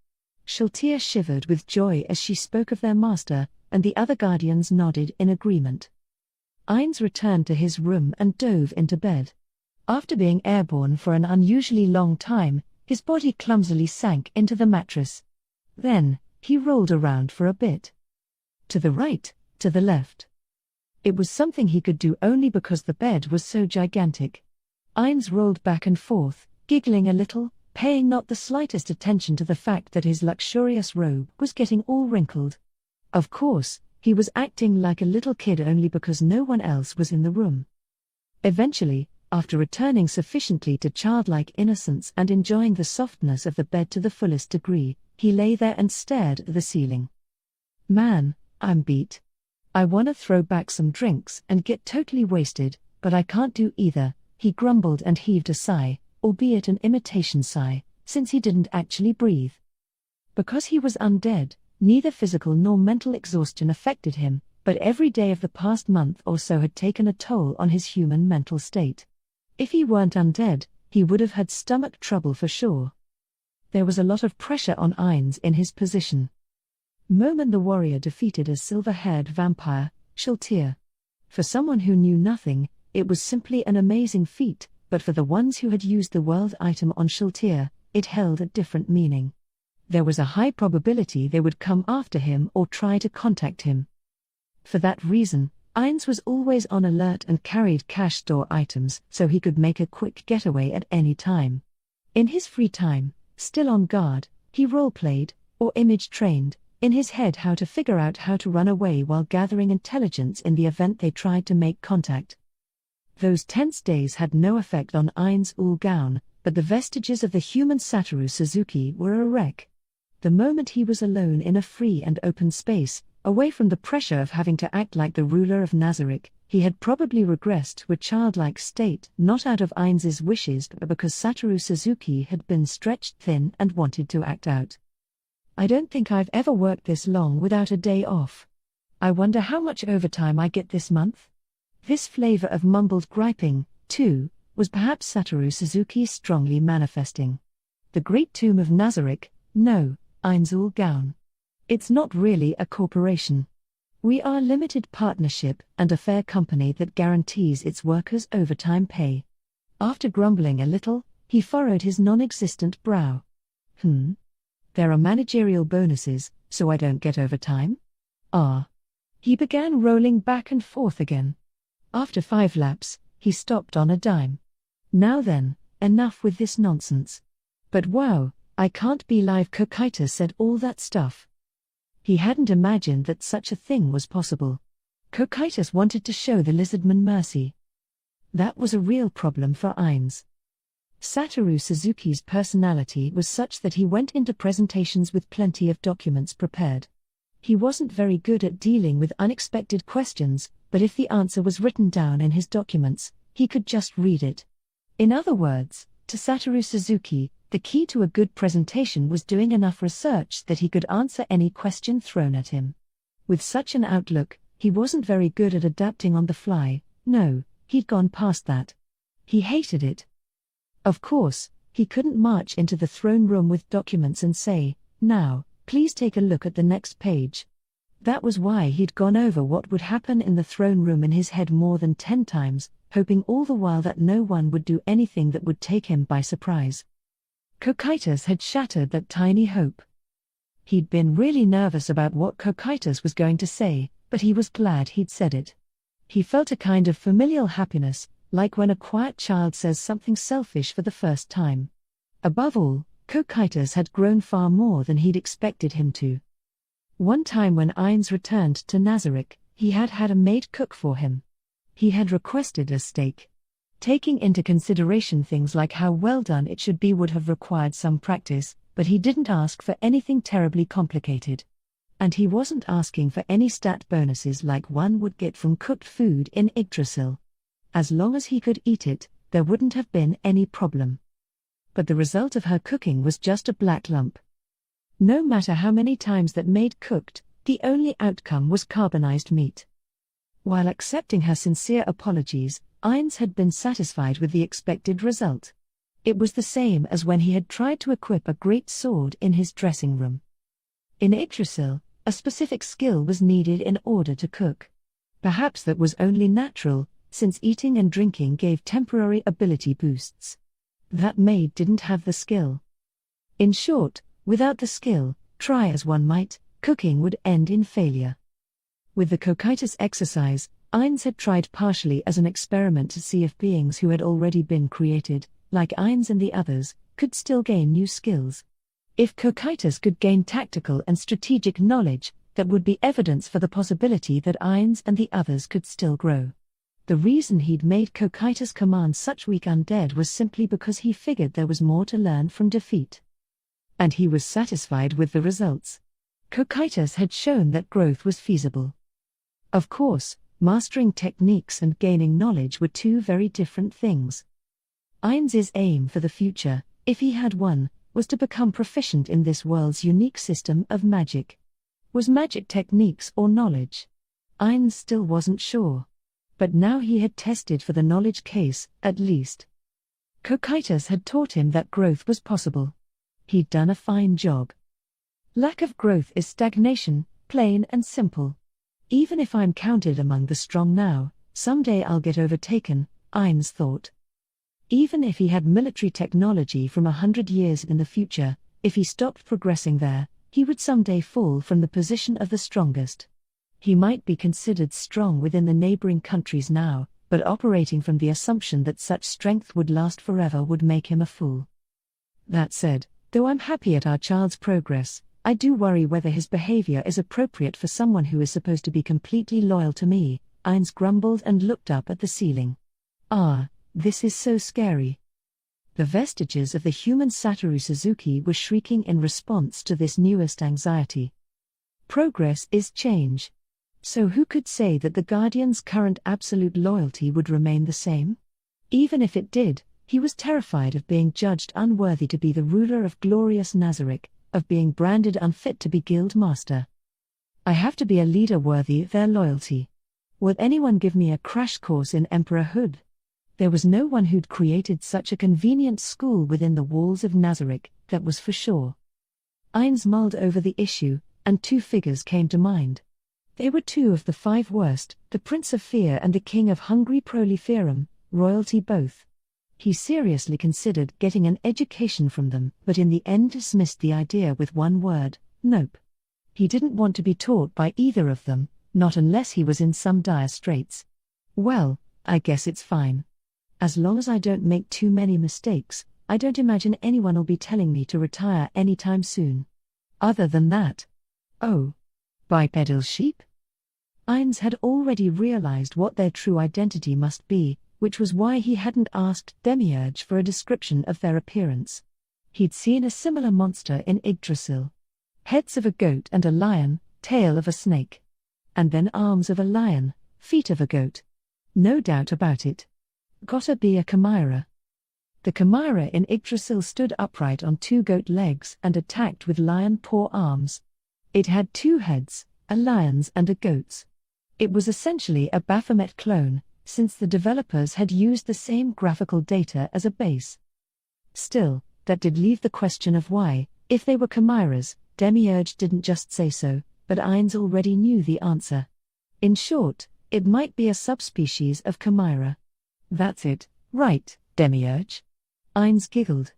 Shiltir shivered with joy as she spoke of their master, and the other guardians nodded in agreement. Ainz returned to his room and dove into bed. After being airborne for an unusually long time, his body clumsily sank into the mattress. Then, he rolled around for a bit. To the right, to the left. It was something he could do only because the bed was so gigantic. Ainz rolled back and forth, giggling a little, paying not the slightest attention to the fact that his luxurious robe was getting all wrinkled. Of course, he was acting like a little kid only because no one else was in the room. Eventually, after returning sufficiently to childlike innocence and enjoying the softness of the bed to the fullest degree, he lay there and stared at the ceiling. Man, I'm beat. I wanna throw back some drinks and get totally wasted, but I can't do either, he grumbled and heaved a sigh, albeit an imitation sigh, since he didn't actually breathe. Because he was undead, neither physical nor mental exhaustion affected him, but every day of the past month or so had taken a toll on his human mental state. If he weren't undead, he would have had stomach trouble for sure. There was a lot of pressure on Ainz in his position. Moman the warrior defeated a silver-haired vampire, Shiltir. For someone who knew nothing, it was simply an amazing feat, but for the ones who had used the world item on Shiltir, it held a different meaning. There was a high probability they would come after him or try to contact him. For that reason, Ainz was always on alert and carried cash store items so he could make a quick getaway at any time. In his free time, still on guard, he role-played, or image-trained, in his head how to figure out how to run away while gathering intelligence in the event they tried to make contact. Those tense days had no effect on Ainz Ooal Gown, but the vestiges of the human Satoru Suzuki were a wreck. The moment he was alone in a free and open space, away from the pressure of having to act like the ruler of Nazarick, He had probably regressed to a childlike state, not out of Ainz's wishes but because Satoru Suzuki had been stretched thin and wanted to act out. I don't think I've ever worked this long without a day off. I wonder how much overtime I get this month? This flavor of mumbled griping, too, was perhaps Satoru Suzuki strongly manifesting. The Great Tomb of Nazarick, no, Ainz Ooal Gown. It's not really a corporation. We are a limited partnership and a fair company that guarantees its workers overtime pay. After grumbling a little, he furrowed his non-existent brow. There are managerial bonuses, so I don't get overtime? He began rolling back and forth again. After 5 laps, he stopped on a dime. Now then, enough with this nonsense. But wow, I can't be live. Cocytus said all that stuff. He hadn't imagined that such a thing was possible. Cocytus wanted to show the Lizardman mercy. That was a real problem for Ainz. Satoru Suzuki's personality was such that he went into presentations with plenty of documents prepared. He wasn't very good at dealing with unexpected questions, but if the answer was written down in his documents, he could just read it. In other words, to Satoru Suzuki, the key to a good presentation was doing enough research that he could answer any question thrown at him. With such an outlook, he wasn't very good at adapting on the fly. No, he'd gone past that. He hated it. Of course, he couldn't march into the throne room with documents and say, "Now, please take a look at the next page." That was why he'd gone over what would happen in the throne room in his head more than 10 times, hoping all the while that no one would do anything that would take him by surprise. Cocytus had shattered that tiny hope. He'd been really nervous about what Cocytus was going to say, but he was glad he'd said it. He felt a kind of familial happiness, like when a quiet child says something selfish for the first time. Above all, Cocytus had grown far more than he'd expected him to. One time when Ainz returned to Nazarick, he had had a maid cook for him. He had requested a steak. Taking into consideration things like how well done it should be would have required some practice, but he didn't ask for anything terribly complicated. And he wasn't asking for any stat bonuses like one would get from cooked food in Yggdrasil. As long as he could eat it, there wouldn't have been any problem. But the result of her cooking was just a black lump. No matter how many times that maid cooked, the only outcome was carbonized meat. While accepting her sincere apologies, Ainz had been satisfied with the expected result. It was the same as when he had tried to equip a great sword in his dressing room. In Yggdrasil, a specific skill was needed in order to cook. Perhaps that was only natural, since eating and drinking gave temporary ability boosts. That maid didn't have the skill. In short, without the skill, try as one might, cooking would end in failure. With the Cocytus exercise, Ainz had tried partially as an experiment to see if beings who had already been created, like Ainz and the others, could still gain new skills. If Cocytus could gain tactical and strategic knowledge, that would be evidence for the possibility that Ainz and the others could still grow. The reason he'd made Cocytus command such weak undead was simply because he figured there was more to learn from defeat. And he was satisfied with the results. Cocytus had shown that growth was feasible. Of course, mastering techniques and gaining knowledge were two very different things. Ainz's aim for the future, if he had one, was to become proficient in this world's unique system of magic. Was magic techniques or knowledge? Ainz still wasn't sure. But now he had tested for the knowledge case, at least. Cocytus had taught him that growth was possible. He'd done a fine job. Lack of growth is stagnation, plain and simple. Even if I'm counted among the strong now, someday I'll get overtaken, Ainz thought. Even if he had military technology from 100 years in the future, if he stopped progressing there, he would someday fall from the position of the strongest. He might be considered strong within the neighboring countries now, but operating from the assumption that such strength would last forever would make him a fool. That said, though I'm happy at our child's progress, I do worry whether his behavior is appropriate for someone who is supposed to be completely loyal to me, Ainz grumbled and looked up at the ceiling. This is so scary. The vestiges of the human Satoru Suzuki were shrieking in response to this newest anxiety. Progress is change. So who could say that the Guardian's current absolute loyalty would remain the same? Even if it did, he was terrified of being judged unworthy to be the ruler of glorious Nazarick, of being branded unfit to be guild master. I have to be a leader worthy of their loyalty. Will anyone give me a crash course in emperorhood? There was no one who'd created such a convenient school within the walls of Nazarick, that was for sure. Ainz mulled over the issue, and two figures came to mind. They were two of the five worst, the Prince of Fear and the King of Hungry Proliferum, royalty both. He seriously considered getting an education from them, but in the end dismissed the idea with one word: nope. He didn't want to be taught by either of them, not unless he was in some dire straits. Well, I guess it's fine. As long as I don't make too many mistakes, I don't imagine anyone'll be telling me to retire anytime soon. Other than that. Oh. Bipedal sheep? Ainz had already realized what their true identity must be, which was why he hadn't asked Demiurge for a description of their appearance. He'd seen a similar monster in Yggdrasil. Heads of a goat and a lion, tail of a snake. And then arms of a lion, feet of a goat. No doubt about it. Gotta be a chimera. The chimera in Yggdrasil stood upright on two goat legs and attacked with lion paw arms. It had two heads, a lion's and a goat's. It was essentially a Baphomet clone, since the developers had used the same graphical data as a base. Still, that did leave the question of why, if they were chimeras, Demiurge didn't just say so, but Ainz already knew the answer. In short, it might be a subspecies of chimera. That's it, right, Demiurge? Ainz giggled.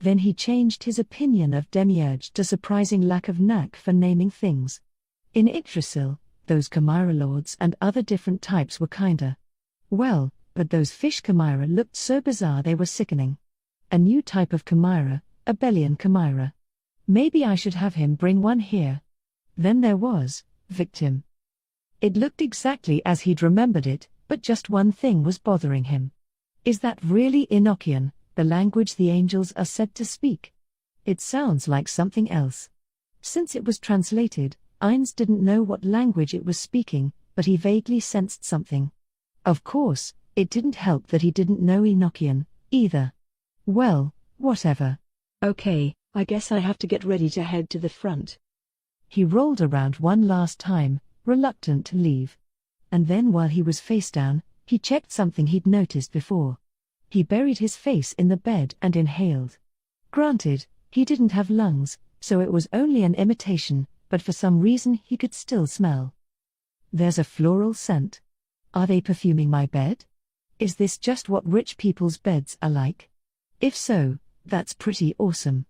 Then he changed his opinion of Demiurge to surprising lack of knack for naming things. In Yggdrasil, those chimera lords and other different types were kinda. Well, but those fish chimera looked so bizarre they were sickening. A new type of chimera, a Belian chimera. Maybe I should have him bring one here. Then there was Victim. It looked exactly as he'd remembered it, but just one thing was bothering him. Is that really Enochian, the language the angels are said to speak? It sounds like something else. Since it was translated, Ainz didn't know what language it was speaking, but he vaguely sensed something. Of course, it didn't help that he didn't know Enochian, either. Well, whatever. Okay, I guess I have to get ready to head to the front. He rolled around one last time, reluctant to leave. And then while he was face down, he checked something he'd noticed before. He buried his face in the bed and inhaled. Granted, he didn't have lungs, so it was only an imitation, but for some reason he could still smell. There's a floral scent. Are they perfuming my bed? Is this just what rich people's beds are like? If so, that's pretty awesome.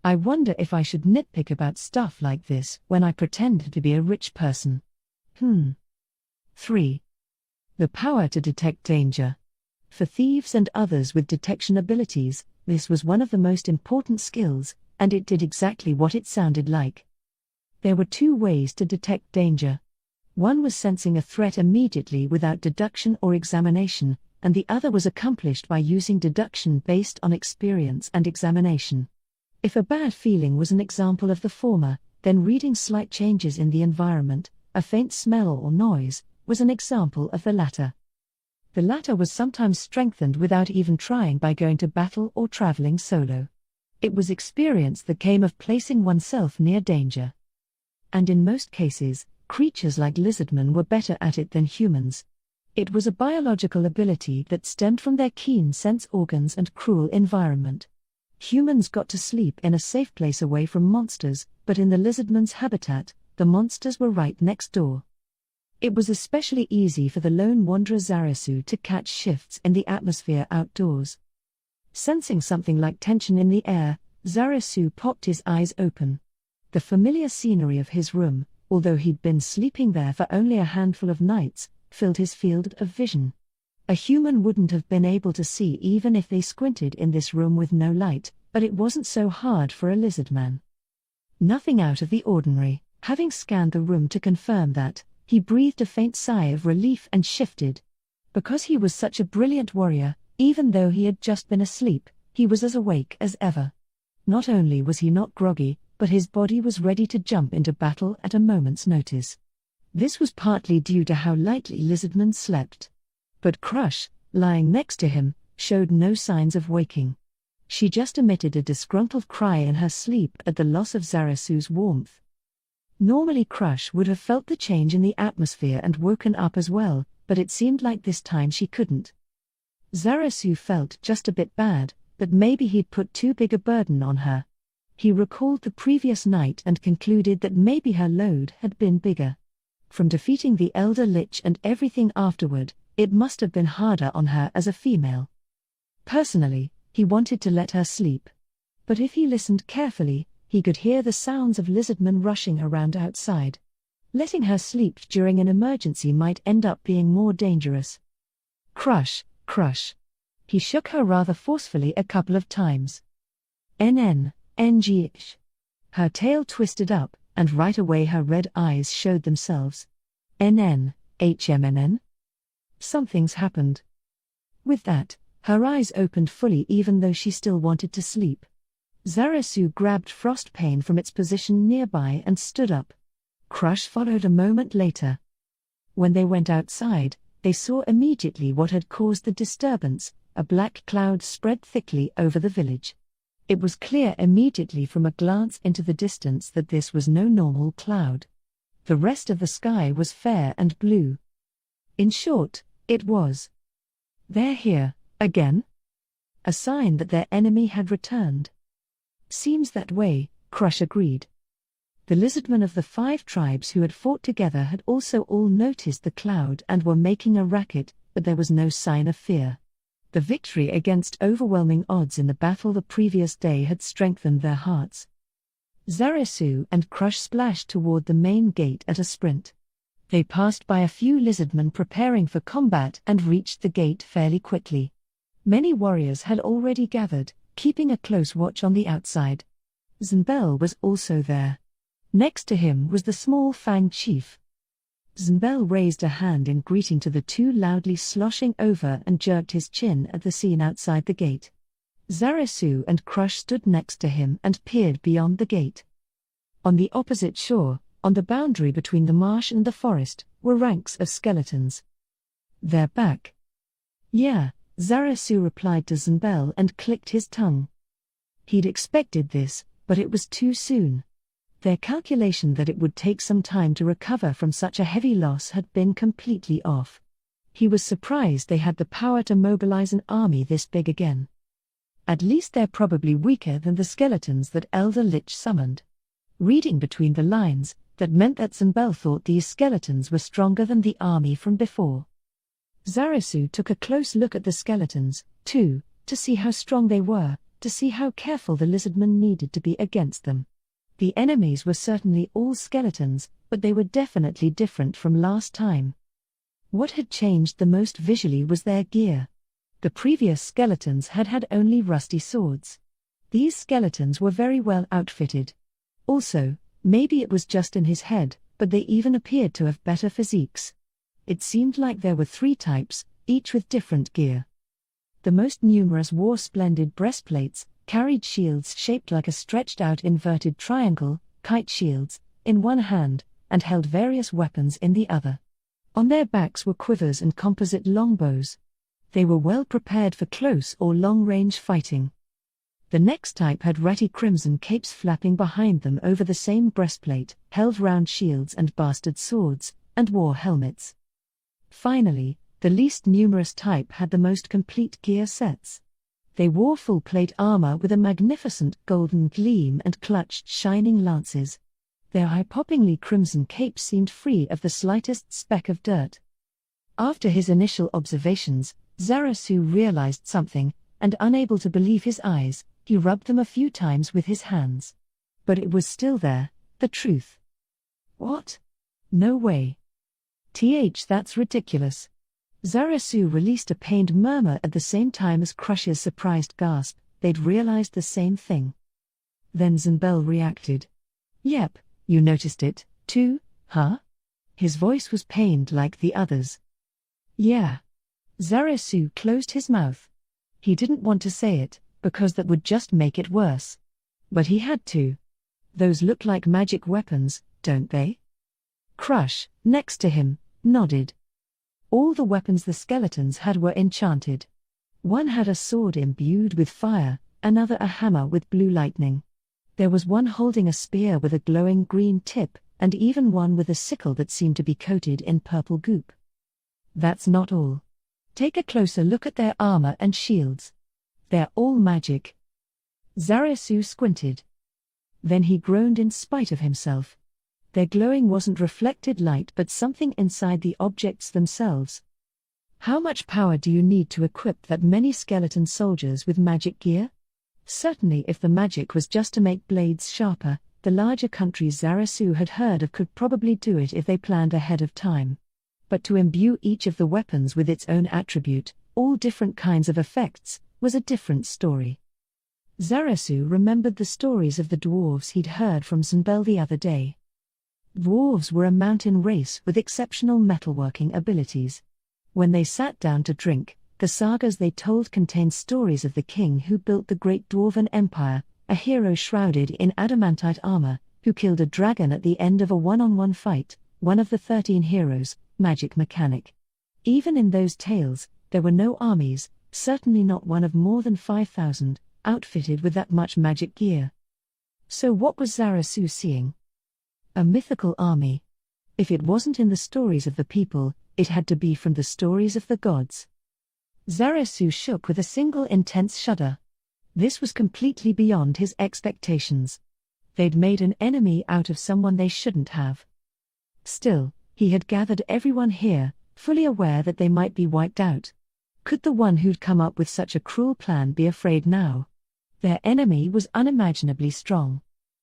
I wonder if I should nitpick about stuff like this when I pretend to be a rich person. 3. The power to detect danger. For thieves and others with detection abilities, this was one of the most important skills, and it did exactly what it sounded like. There were two ways to detect danger. One was sensing a threat immediately without deduction or examination, and the other was accomplished by using deduction based on experience and examination. If a bad feeling was an example of the former, then reading slight changes in the environment, a faint smell or noise, was an example of the latter. The latter was sometimes strengthened without even trying by going to battle or traveling solo. It was experience that came of placing oneself near danger. And in most cases, creatures like Lizardman were better at it than humans. It was a biological ability that stemmed from their keen sense organs and cruel environment. Humans got to sleep in a safe place away from monsters, but in the Lizardman's habitat, the monsters were right next door. It was especially easy for the lone wanderer Zarasu to catch shifts in the atmosphere outdoors. Sensing something like tension in the air, Zarasu popped his eyes open. The familiar scenery of his room, although he'd been sleeping there for only a handful of nights, filled his field of vision. A human wouldn't have been able to see even if they squinted in this room with no light, but it wasn't so hard for a Lizardman. Nothing out of the ordinary. Having scanned the room to confirm that, he breathed a faint sigh of relief and shifted. Because he was such a brilliant warrior, even though he had just been asleep, he was as awake as ever. Not only was he not groggy, but his body was ready to jump into battle at a moment's notice. This was partly due to how lightly Lizardman slept. But Crush, lying next to him, showed no signs of waking. She just emitted a disgruntled cry in her sleep at the loss of Zarasu's warmth. Normally Crush would have felt the change in the atmosphere and woken up as well, but it seemed like this time she couldn't. Zarasu felt just a bit bad, but maybe he'd put too big a burden on her. He recalled the previous night and concluded that maybe her load had been bigger. From defeating the Elder Lich and everything afterward, it must have been harder on her as a female. Personally, he wanted to let her sleep. But if he listened carefully, he could hear the sounds of Lizardmen rushing around outside. Letting her sleep during an emergency might end up being more dangerous. Crush, Crush. He shook her rather forcefully a couple of times. NG-ish. Her tail twisted up, and right away her red eyes showed themselves. HMNN? Something's happened. With that, her eyes opened fully even though she still wanted to sleep. Zarasu grabbed Frostpain from its position nearby and stood up. Crush followed a moment later. When they went outside, they saw immediately what had caused the disturbance. A black cloud spread thickly over the village. It was clear immediately from a glance into the distance that this was no normal cloud. The rest of the sky was fair and blue. In short, it was. They're here, again? A sign that their enemy had returned. Seems that way, Crush agreed. The Lizardmen of the 5 tribes who had fought together had also all noticed the cloud and were making a racket, but there was no sign of fear. The victory against overwhelming odds in the battle the previous day had strengthened their hearts. Zarasu and Crush splashed toward the main gate at a sprint. They passed by a few Lizardmen preparing for combat and reached the gate fairly quickly. Many warriors had already gathered, keeping a close watch on the outside. Z'Nbel was also there. Next to him was the small Fang chief. Z'Nbel raised a hand in greeting to the two, loudly sloshing over, and jerked his chin at the scene outside the gate. Zarasu and Crush stood next to him and peered beyond the gate. On the opposite shore, on the boundary between the marsh and the forest, were ranks of skeletons. They're back. Yeah, Zarasu replied to Z'Nbel and clicked his tongue. He'd expected this, but it was too soon. Their calculation that it would take some time to recover from such a heavy loss had been completely off. He was surprised they had the power to mobilize an army this big again. At least they're probably weaker than the skeletons that Elder Lich summoned. Reading between the lines, that meant that Z'Nbel thought these skeletons were stronger than the army from before. Zarasu took a close look at the skeletons, too, to see how strong they were, to see how careful the Lizardmen needed to be against them. The enemies were certainly all skeletons, but they were definitely different from last time. What had changed the most visually was their gear. The previous skeletons had had only rusty swords. These skeletons were very well outfitted. Also, maybe it was just in his head, but they even appeared to have better physiques. It seemed like there were 3 types, each with different gear. The most numerous wore splendid breastplates, carried shields shaped like a stretched-out inverted triangle, kite shields, in one hand, and held various weapons in the other. On their backs were quivers and composite longbows. They were well prepared for close or long-range fighting. The next type had ratty crimson capes flapping behind them over the same breastplate, held round shields and bastard swords, and wore helmets. Finally, the least numerous type had the most complete gear sets. They wore full plate armor with a magnificent golden gleam and clutched shining lances. Their eye-poppingly crimson capes seemed free of the slightest speck of dirt. After his initial observations, Zarasu realized something, and unable to believe his eyes, he rubbed them a few times with his hands. But it was still there, the truth. What? No way. That's ridiculous. Zarasu released a pained murmur at the same time as Crush's surprised gasp. They'd realized the same thing. Then Z'Nbel reacted. Yep, you noticed it, too, huh? His voice was pained like the others. Yeah. Zarasu closed his mouth. He didn't want to say it, because that would just make it worse. But he had to. Those look like magic weapons, don't they? Crush, next to him, nodded. All the weapons the skeletons had were enchanted. One had a sword imbued with fire, another a hammer with blue lightning. There was one holding a spear with a glowing green tip, and even one with a sickle that seemed to be coated in purple goop. That's not all. Take a closer look at their armor and shields. They're all magic. Zarasu squinted. Then he groaned in spite of himself. Their glowing wasn't reflected light but something inside the objects themselves. How much power do you need to equip that many skeleton soldiers with magic gear? Certainly if the magic was just to make blades sharper, the larger countries Zarasu had heard of could probably do it if they planned ahead of time. But to imbue each of the weapons with its own attribute, all different kinds of effects, was a different story. Zarasu remembered the stories of the dwarves he'd heard from Zunbel the other day. Dwarves were a mountain race with exceptional metalworking abilities. When they sat down to drink, the sagas they told contained stories of the king who built the Great Dwarven Empire, a hero shrouded in adamantite armor, who killed a dragon at the end of a one-on-one fight, one of the 13 heroes, magic mechanic. Even in those tales, there were no armies, certainly not one of more than 5,000, outfitted with that much magic gear. So what was Zarasu seeing? A mythical army. If it wasn't in the stories of the people, it had to be from the stories of the gods. Zarasu shook with a single intense shudder. This was completely beyond his expectations. They'd made an enemy out of someone they shouldn't have. Still, he had gathered everyone here, fully aware that they might be wiped out. Could the one who'd come up with such a cruel plan be afraid now? Their enemy was unimaginably strong.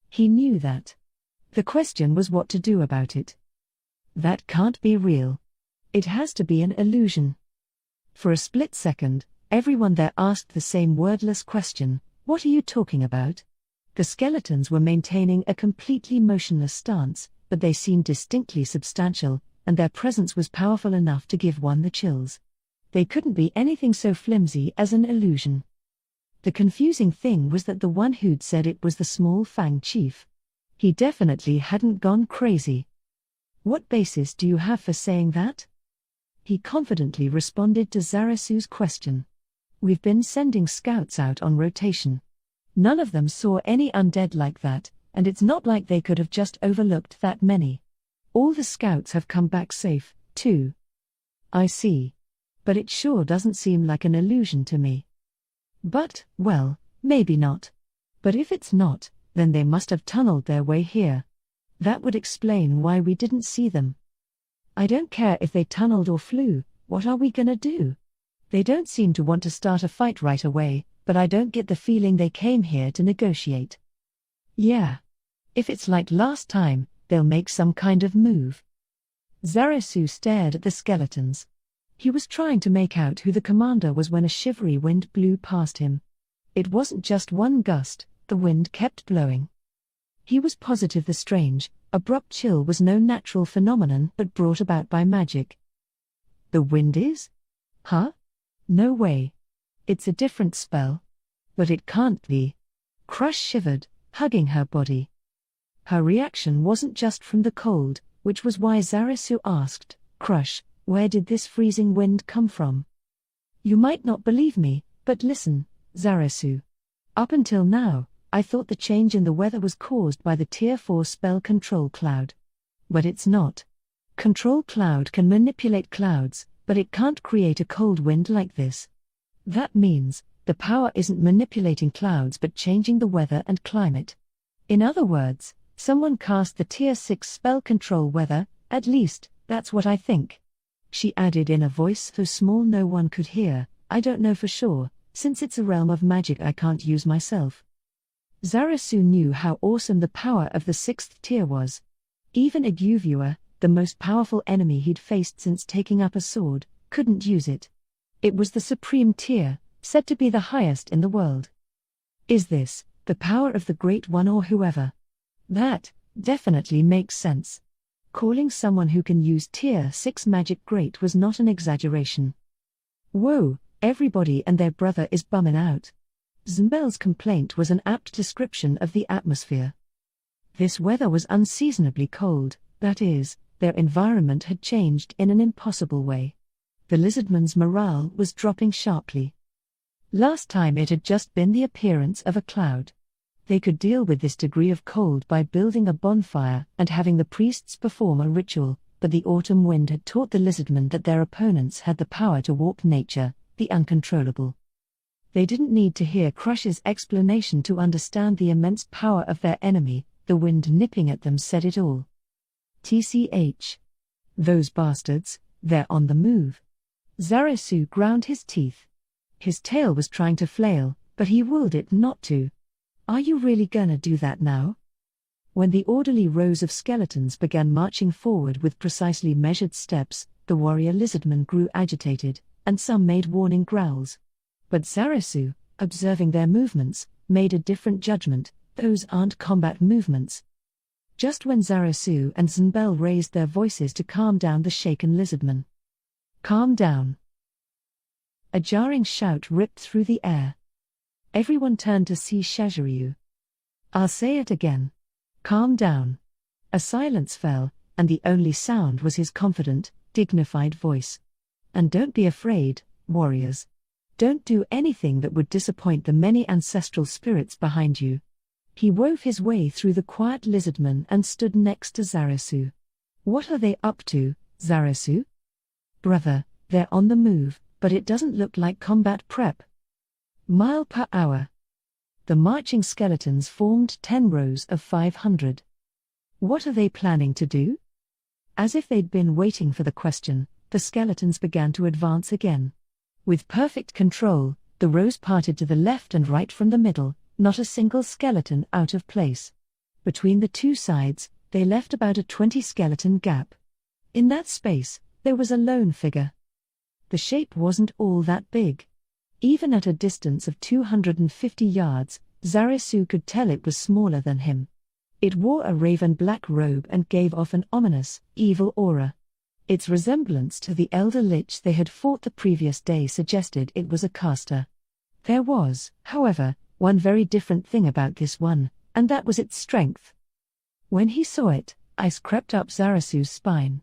He knew that. The question was what to do about it. That can't be real. It has to be an illusion. For a split second, everyone there asked the same wordless question, "What are you talking about?" The skeletons were maintaining a completely motionless stance, but they seemed distinctly substantial, and their presence was powerful enough to give one the chills. They couldn't be anything so flimsy as an illusion. The confusing thing was that the one who'd said it was the small Fang chief. He definitely hadn't gone crazy. "What basis do you have for saying that?" He confidently responded to Zarasu's question. "We've been sending scouts out on rotation. None of them saw any undead like that, and it's not like they could have just overlooked that many. All the scouts have come back safe, too." "I see. But it sure doesn't seem like an illusion to me." "But, well, maybe not. But if it's not, then they must have tunneled their way here. That would explain why we didn't see them." "I don't care if they tunneled or flew, what are we gonna do? They don't seem to want to start a fight right away, but I don't get the feeling they came here to negotiate." "Yeah. If it's like last time, they'll make some kind of move." Zarasu stared at the skeletons. He was trying to make out who the commander was when a shivery wind blew past him. It wasn't just one gust, the wind kept blowing. He was positive the strange, abrupt chill was no natural phenomenon but brought about by magic. "The wind is? Huh? No way. It's a different spell. But it can't be." Crush shivered, hugging her body. Her reaction wasn't just from the cold, which was why Zarasu asked, "Crush, where did this freezing wind come from?" "You might not believe me, but listen, Zarasu. Up until now, I thought the change in the weather was caused by the Tier 4 spell Control Cloud. But it's not. Control Cloud can manipulate clouds, but it can't create a cold wind like this. That means, the power isn't manipulating clouds but changing the weather and climate. In other words, someone cast the Tier 6 spell Control Weather, at least, that's what I think." She added in a voice so small no one could hear, "I don't know for sure, since it's a realm of magic I can't use myself." Zarasu knew how awesome the power of the 6th tier was. Even Iguvua, the most powerful enemy he'd faced since taking up a sword, couldn't use it. It was the supreme tier, said to be the highest in the world. Is this the power of the Great One or whoever? That definitely makes sense. Calling someone who can use Tier 6 magic great was not an exaggeration. "Whoa, everybody and their brother is bumming out." Zunbel's complaint was an apt description of the atmosphere. This weather was unseasonably cold, that is, their environment had changed in an impossible way. The Lizardman's morale was dropping sharply. Last time it had just been the appearance of a cloud. They could deal with this degree of cold by building a bonfire and having the priests perform a ritual, but the autumn wind had taught the Lizardmen that their opponents had the power to warp nature, the uncontrollable. They didn't need to hear Crush's explanation to understand the immense power of their enemy. The wind nipping at them said it all. TCH. Those bastards, they're on the move. Zarasu ground his teeth. His tail was trying to flail, but he willed it not to. Are you really gonna do that now? When the orderly rows of skeletons began marching forward with precisely measured steps, the warrior lizardmen grew agitated, and some made warning growls. But Zarasu, observing their movements, made a different judgment. Those aren't combat movements. Just when Zarasu and Zunbel raised their voices to calm down the shaken lizardmen. Calm down. A jarring shout ripped through the air. Everyone turned to see Shaziryu. I'll say it again. Calm down. A silence fell, and the only sound was his confident, dignified voice. And don't be afraid, warriors. Don't do anything that would disappoint the many ancestral spirits behind you. He wove his way through the quiet lizardmen and stood next to Zarasu. What are they up to, Zarasu? Brother, they're on the move, but it doesn't look like combat prep. Mile per hour. The marching skeletons formed 10 rows of 500. What are they planning to do? As if they'd been waiting for the question, the skeletons began to advance again. With perfect control, the rows parted to the left and right from the middle, not a single skeleton out of place. Between the two sides, they left about a 20-skeleton gap. In that space, there was a lone figure. The shape wasn't all that big. Even at a distance of 250 yards, Zarasu could tell it was smaller than him. It wore a raven-black robe and gave off an ominous, evil aura. Its resemblance to the Elder Lich they had fought the previous day suggested it was a caster. There was, however, one very different thing about this one, and that was its strength. When he saw it, ice crept up Zarasu's spine.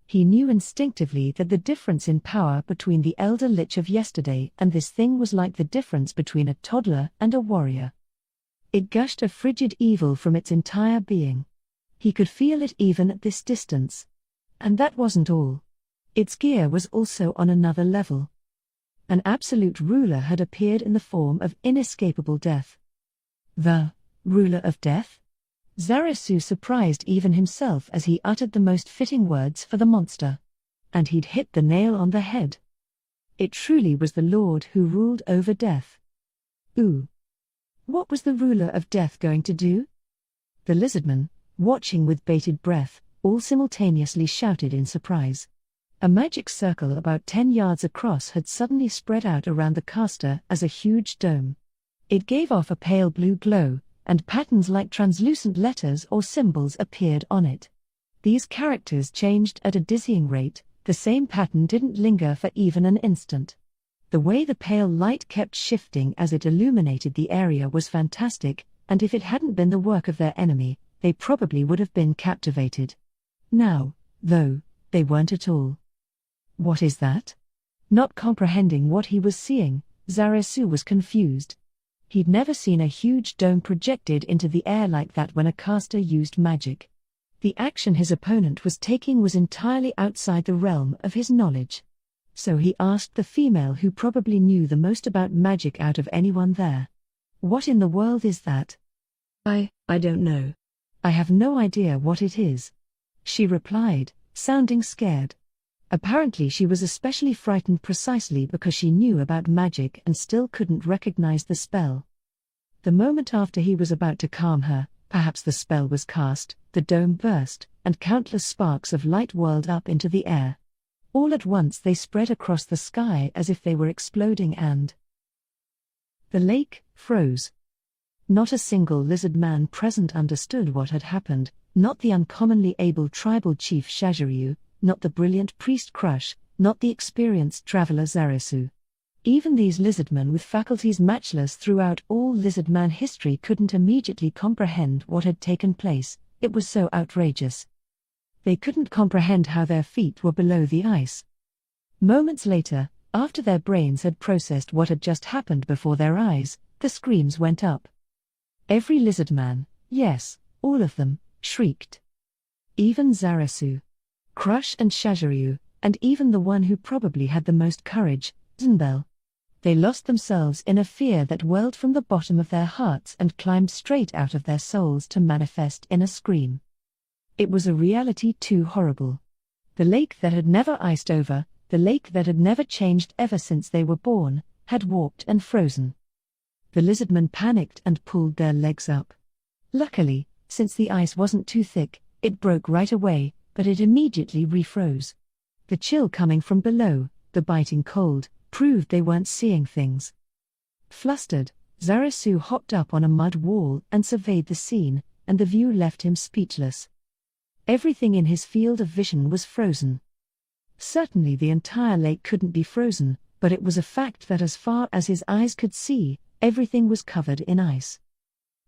He knew instinctively that the difference in power between the Elder Lich of yesterday and this thing was like the difference between a toddler and a warrior. It gushed a frigid evil from its entire being. He could feel it even at this distance. And that wasn't all. Its gear was also on another level. An absolute ruler had appeared in the form of inescapable death. The ruler of death? Zarasu surprised even himself as he uttered the most fitting words for the monster. And he'd hit the nail on the head. It truly was the Lord who ruled over death. Ooh. What was the ruler of death going to do? The lizardmen, watching with bated breath, all simultaneously shouted in surprise. A magic circle about 10 yards across had suddenly spread out around the caster as a huge dome. It gave off a pale blue glow, and patterns like translucent letters or symbols appeared on it. These characters changed at a dizzying rate. The same pattern didn't linger for even an instant. The way the pale light kept shifting as it illuminated the area was fantastic, and if it hadn't been the work of their enemy, they probably would have been captivated. Now, though, they weren't at all. What is that? Not comprehending what he was seeing, Zarasu was confused. He'd never seen a huge dome projected into the air like that when a caster used magic. The action his opponent was taking was entirely outside the realm of his knowledge. So he asked the female who probably knew the most about magic out of anyone there. What in the world is that? I don't know. I have no idea what it is, she replied, sounding scared. Apparently she was especially frightened precisely because she knew about magic and still couldn't recognize the spell. The moment after he was about to calm her, perhaps the spell was cast, the dome burst, and countless sparks of light whirled up into the air. All at once they spread across the sky as if they were exploding and the lake froze. Not a single lizard man present understood what had happened, not the uncommonly able tribal chief Shaziryu, not the brilliant priest Crush, not the experienced traveler Zarasu. Even these lizardmen with faculties matchless throughout all lizardman history couldn't immediately comprehend what had taken place. It was so outrageous. They couldn't comprehend how their feet were below the ice. Moments later, after their brains had processed what had just happened before their eyes, the screams went up. Every lizardman, yes, all of them, shrieked. Even Zarasu, Crush and Shazharyu, and even the one who probably had the most courage, Zynbel. They lost themselves in a fear that welled from the bottom of their hearts and climbed straight out of their souls to manifest in a scream. It was a reality too horrible. The lake that had never iced over, the lake that had never changed ever since they were born, had warped and frozen. The lizardmen panicked and pulled their legs up. Luckily, since the ice wasn't too thick, it broke right away, but it immediately refroze. The chill coming from below, the biting cold, proved they weren't seeing things. Flustered, Zarasu hopped up on a mud wall and surveyed the scene, and the view left him speechless. Everything in his field of vision was frozen. Certainly the entire lake couldn't be frozen, but it was a fact that as far as his eyes could see, everything was covered in ice.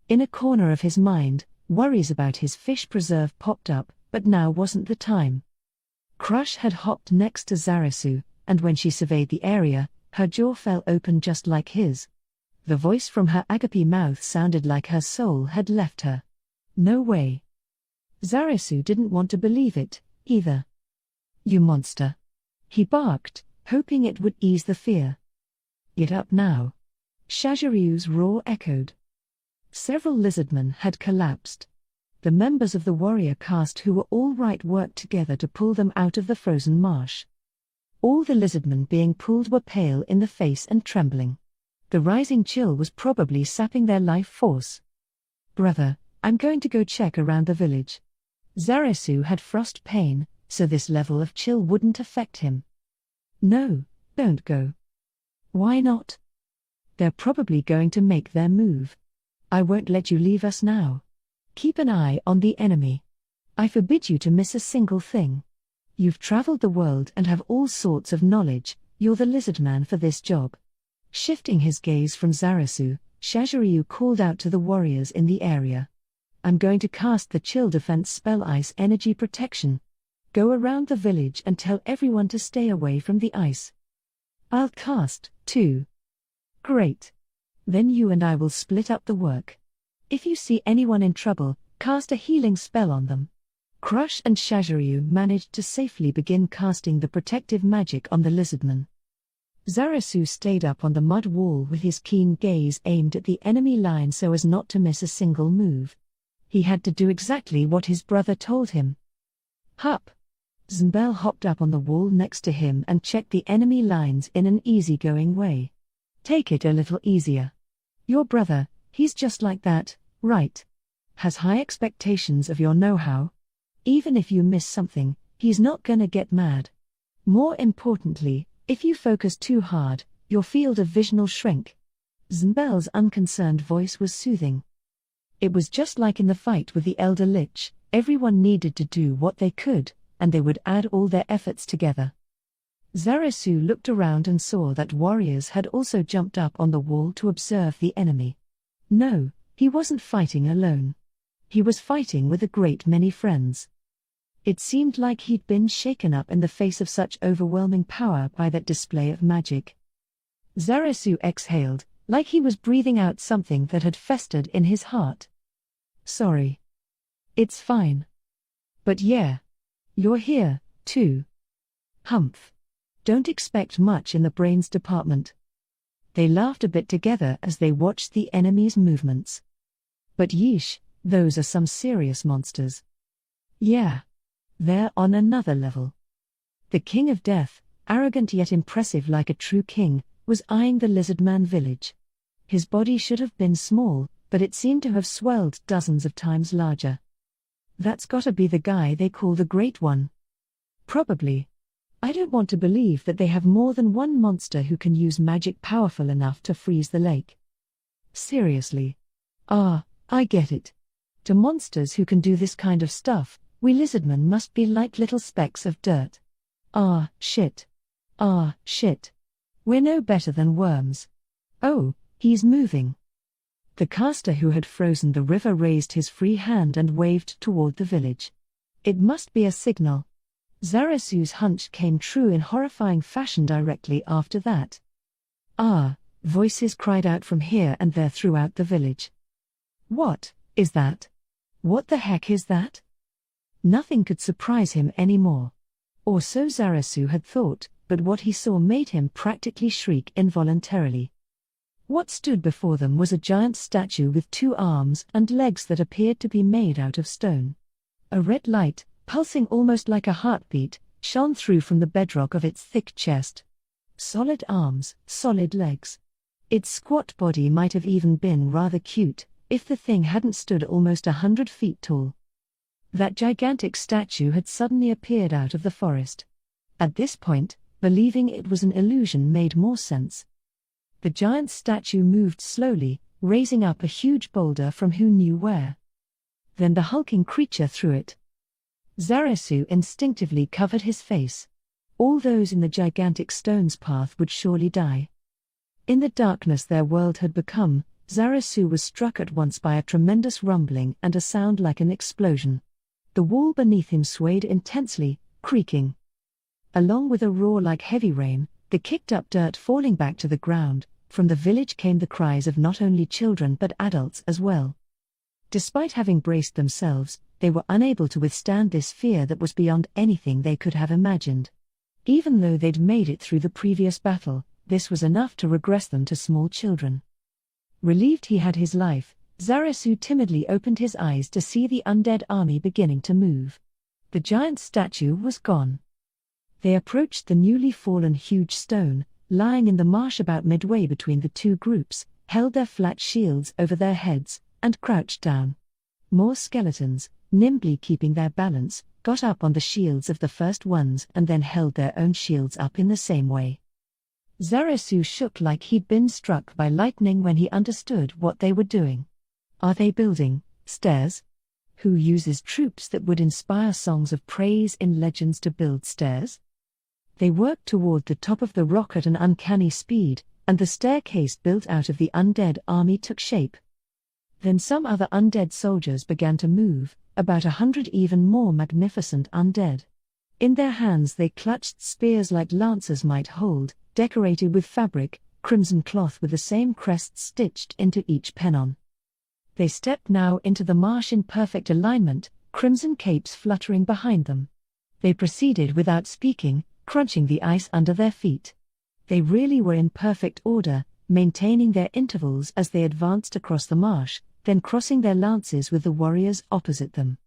In a corner of his mind, worries about his fish preserve popped up, but now wasn't the time. Crush had hopped next to Zarasu, and when she surveyed the area, her jaw fell open just like his. The voice from her agape mouth sounded like her soul had left her. No way. Zarasu didn't want to believe it, either. "You monster!" he barked, hoping it would ease the fear. "Get up now!" Shazharyu's roar echoed. Several lizardmen had collapsed. The members of the warrior caste who were all right worked together to pull them out of the frozen marsh. All the lizardmen being pulled were pale in the face and trembling. The rising chill was probably sapping their life force. "Brother, I'm going to go check around the village." Zarasu had frost pain, so this level of chill wouldn't affect him. "No, don't go." "Why not?" "They're probably going to make their move. I won't let you leave us now. Keep an eye on the enemy. I forbid you to miss a single thing. You've traveled the world and have all sorts of knowledge, you're the lizardman for this job." Shifting his gaze from Zarasu, Shazharyu called out to the warriors in the area. "I'm going to cast the chill defense spell Ice Energy Protection. Go around the village and tell everyone to stay away from the ice." "I'll cast, too." "Great. Then you and I will split up the work. If you see anyone in trouble, cast a healing spell on them." Crush and Shazharyu managed to safely begin casting the protective magic on the lizardman. Zarasu stayed up on the mud wall with his keen gaze aimed at the enemy line so as not to miss a single move. He had to do exactly what his brother told him. "Hup!" Zynbel hopped up on the wall next to him and checked the enemy lines in an easygoing way. "Take it a little easier. Your brother, he's just like that, right? Has high expectations of your know-how. Even if you miss something, he's not gonna get mad. More importantly, if you focus too hard, your field of vision'll shrink." Zynbel's unconcerned voice was soothing. It was just like in the fight with the Elder Lich, everyone needed to do what they could, and they would add all their efforts together. Zarasu looked around and saw that warriors had also jumped up on the wall to observe the enemy. No, he wasn't fighting alone. He was fighting with a great many friends. It seemed like he'd been shaken up in the face of such overwhelming power by that display of magic. Zarasu exhaled, like he was breathing out something that had festered in his heart. "Sorry. It's fine. But yeah. You're here, too. Humph. Don't expect much in the brains department." They laughed a bit together as they watched the enemy's movements. "But yeesh, those are some serious monsters." "Yeah. They're on another level." The King of Death, arrogant yet impressive like a true king, was eyeing the Lizardman village. His body should have been small, but it seemed to have swelled dozens of times larger. "That's gotta be the guy they call the Great One." "Probably. I don't want to believe that they have more than one monster who can use magic powerful enough to freeze the lake." "Seriously. I get it. To monsters who can do this kind of stuff, we lizardmen must be like little specks of dirt. Shit. Shit. We're no better than worms. Oh, he's moving." The caster who had frozen the river raised his free hand and waved toward the village. It must be a signal. Zarasu's hunch came true in horrifying fashion directly after that. Ah! Voices cried out from here and there throughout the village. What is that? What the heck is that? Nothing could surprise him anymore. Or so Zarasu had thought, but what he saw made him practically shriek involuntarily. What stood before them was a giant statue with 2 arms and legs that appeared to be made out of stone. A red light, pulsing almost like a heartbeat, shone through from the bedrock of its thick chest. Solid arms, solid legs. Its squat body might have even been rather cute, if the thing hadn't stood almost 100 feet tall. That gigantic statue had suddenly appeared out of the forest. At this point, believing it was an illusion made more sense. The giant statue moved slowly, raising up a huge boulder from who knew where. Then the hulking creature threw it. Zarasu instinctively covered his face. All those in the gigantic stone's path would surely die. In the darkness their world had become, Zarasu was struck at once by a tremendous rumbling and a sound like an explosion. The wall beneath him swayed intensely, creaking. Along with a roar like heavy rain, the kicked-up dirt falling back to the ground, from the village came the cries of not only children but adults as well. Despite having braced themselves, they were unable to withstand this fear that was beyond anything they could have imagined. Even though they'd made it through the previous battle, this was enough to regress them to small children. Relieved he had his life, Zarasu timidly opened his eyes to see the undead army beginning to move. The giant statue was gone. They approached the newly fallen huge stone, lying in the marsh about midway between the 2 groups, held their flat shields over their heads, and crouched down. More skeletons, nimbly keeping their balance, got up on the shields of the first ones and then held their own shields up in the same way. Zarasu shook like he'd been struck by lightning when he understood what they were doing. Are they building stairs? Who uses troops that would inspire songs of praise in legends to build stairs? They worked toward the top of the rock at an uncanny speed, and the staircase built out of the undead army took shape. Then some other undead soldiers began to move, about 100 even more magnificent undead. In their hands they clutched spears like lancers might hold, decorated with fabric, crimson cloth with the same crests stitched into each pennon. They stepped now into the marsh in perfect alignment, crimson capes fluttering behind them. They proceeded without speaking, crunching the ice under their feet. They really were in perfect order, maintaining their intervals as they advanced across the marsh, then crossing their lances with the warriors opposite them.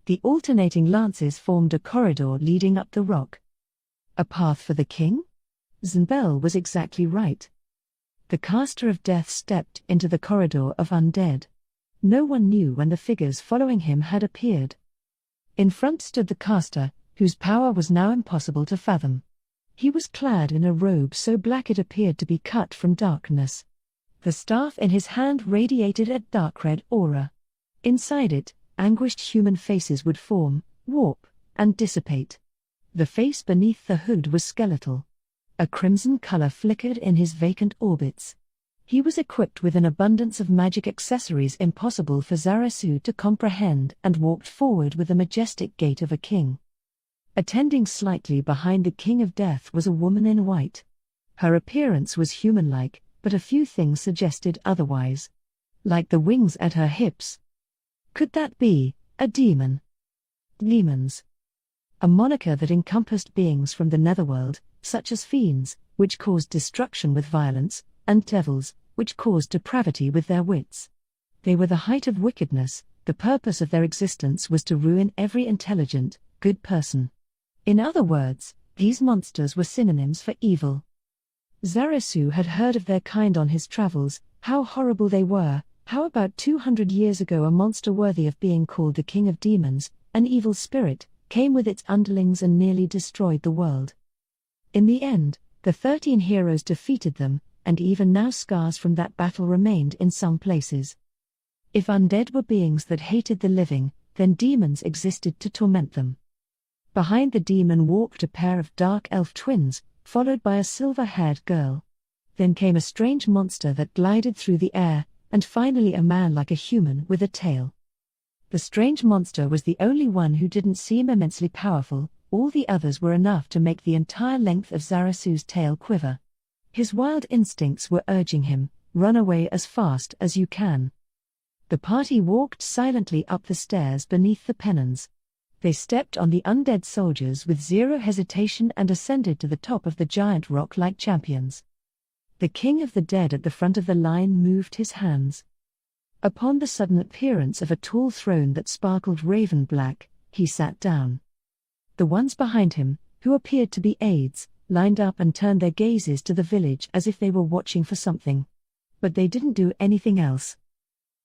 The alternating lances formed a corridor leading up the rock. A path for the king? Z'Nbel was exactly right. The caster of death stepped into the corridor of undead. No one knew when the figures following him had appeared. In front stood the caster, whose power was now impossible to fathom. He was clad in a robe so black it appeared to be cut from darkness. The staff in his hand radiated a dark red aura. Inside it, anguished human faces would form, warp, and dissipate. The face beneath the hood was skeletal. A crimson color flickered in his vacant orbits. He was equipped with an abundance of magic accessories impossible for Zarasu to comprehend and walked forward with the majestic gait of a king. Attending slightly behind the King of Death was a woman in white. Her appearance was human-like, but a few things suggested otherwise. Like the wings at her hips. Could that be a demon? Demons. A moniker that encompassed beings from the netherworld, such as fiends, which caused destruction with violence, and devils, which caused depravity with their wits. They were the height of wickedness. The purpose of their existence was to ruin every intelligent, good person. In other words, these monsters were synonyms for evil. Zarasu had heard of their kind on his travels, how horrible they were, how about 200 years ago a monster worthy of being called the King of Demons, an evil spirit, came with its underlings and nearly destroyed the world. In the end, the 13 heroes defeated them, and even now scars from that battle remained in some places. If undead were beings that hated the living, then demons existed to torment them. Behind the demon walked a pair of dark elf twins, followed by a silver-haired girl. Then came a strange monster that glided through the air, and finally a man like a human with a tail. The strange monster was the only one who didn't seem immensely powerful. All the others were enough to make the entire length of Zarasu's tail quiver. His wild instincts were urging him, run away as fast as you can. The party walked silently up the stairs beneath the pennons. They stepped on the undead soldiers with zero hesitation and ascended to the top of the giant rock like champions. The king of the dead at the front of the line moved his hands. Upon the sudden appearance of a tall throne that sparkled raven black, he sat down. The ones behind him, who appeared to be aides, lined up and turned their gazes to the village as if they were watching for something. But they didn't do anything else.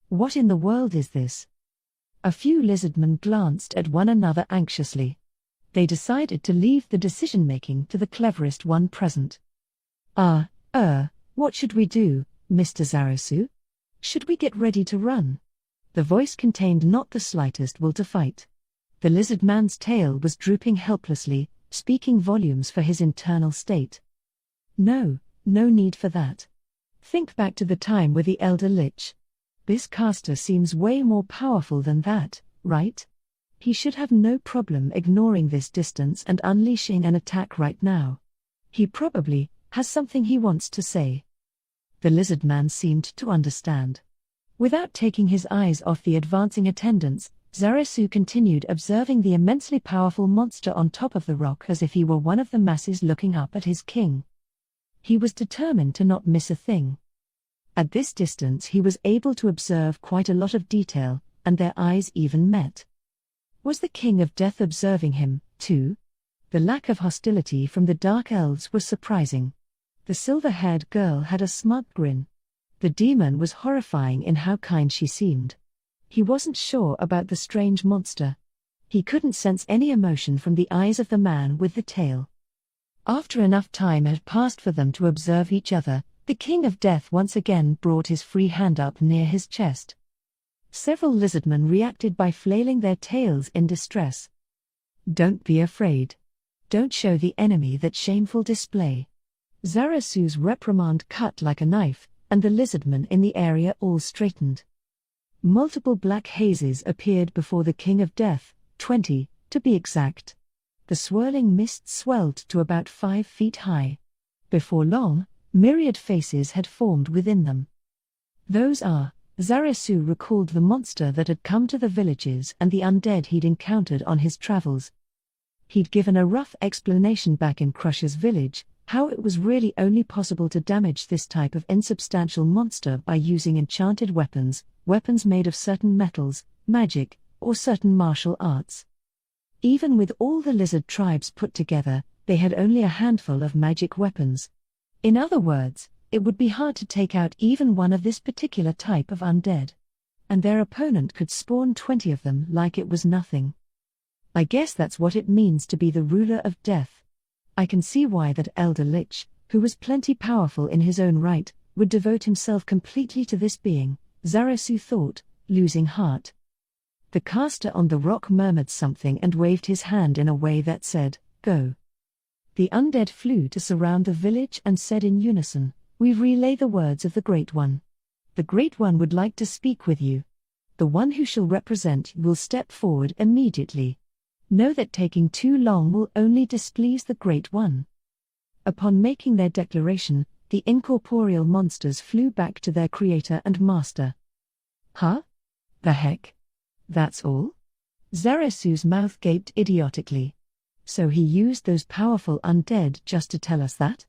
What in the world is this? A few lizardmen glanced at one another anxiously. They decided to leave the decision-making to the cleverest one present. What should we do, Mr. Zarasu? Should we get ready to run? The voice contained not the slightest will to fight. The lizardman's tail was drooping helplessly, speaking volumes for his internal state. No need for that. Think back to the time with the Elder Lich. This caster seems way more powerful than that, right? He should have no problem ignoring this distance and unleashing an attack right now. He probably has something he wants to say. The lizardman seemed to understand. Without taking his eyes off the advancing attendants, Zarasu continued observing the immensely powerful monster on top of the rock as if he were one of the masses looking up at his king. He was determined to not miss a thing. At this distance he was able to observe quite a lot of detail, and their eyes even met. Was the King of Death observing him, too? The lack of hostility from the Dark Elves was surprising. The silver-haired girl had a smug grin. The demon was horrifying in how kind she seemed. He wasn't sure about the strange monster. He couldn't sense any emotion from the eyes of the man with the tail. After enough time had passed for them to observe each other, the King of Death once again brought his free hand up near his chest. Several lizardmen reacted by flailing their tails in distress. Don't be afraid. Don't show the enemy that shameful display. Zarasu's reprimand cut like a knife, and the lizardmen in the area all straightened. Multiple black hazes appeared before the King of Death, 20, to be exact. The swirling mist swelled to about 5 feet high. Before long, myriad faces had formed within them. Zarasu recalled the monster that had come to the villages and the undead he'd encountered on his travels. He'd given a rough explanation back in Crusher's village, how it was really only possible to damage this type of insubstantial monster by using enchanted weapons made of certain metals, magic, or certain martial arts. Even with all the lizard tribes put together, they had only a handful of magic weapons. In other words, it would be hard to take out even one of this particular type of undead. And their opponent could spawn 20 of them like it was nothing. I guess that's what it means to be the ruler of death. I can see why that Elder Lich, who was plenty powerful in his own right, would devote himself completely to this being, Zarasu thought, losing heart. The caster on the rock murmured something and waved his hand in a way that said, "Go." The undead flew to surround the village and said in unison, "We relay the words of the Great One. The Great One would like to speak with you. The one who shall represent you will step forward immediately. Know that taking too long will only displease the Great One." Upon making their declaration, the incorporeal monsters flew back to their creator and master. Huh? The heck? That's all? Zarasu's mouth gaped idiotically. So he used those powerful undead just to tell us that?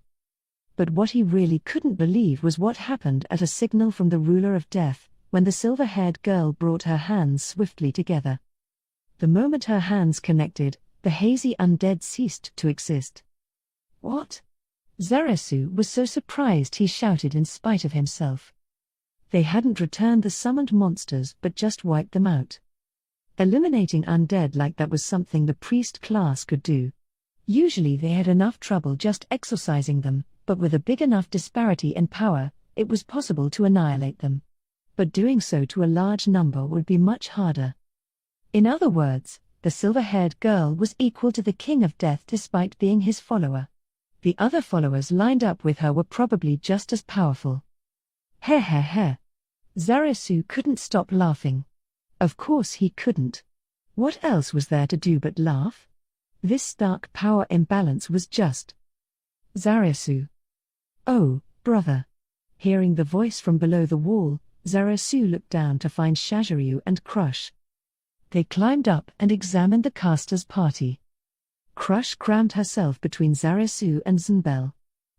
But what he really couldn't believe was what happened at a signal from the ruler of death, when the silver-haired girl brought her hands swiftly together. The moment her hands connected, the hazy undead ceased to exist. What? Zarasu was so surprised he shouted in spite of himself. They hadn't returned the summoned monsters but just wiped them out. Eliminating undead like that was something the priest class could do. Usually they had enough trouble just exorcising them, but with a big enough disparity in power, it was possible to annihilate them. But doing so to a large number would be much harder. In other words, the silver-haired girl was equal to the King of Death despite being his follower. The other followers lined up with her were probably just as powerful. Zarasu couldn't stop laughing. Of course he couldn't. What else was there to do but laugh? This stark power imbalance was just. Zarasu. Oh, brother. Hearing the voice from below the wall, Zarasu looked down to find Shaziryu and Crush. They climbed up and examined the caster's party. Crush crammed herself between Zarasu and Zunbel.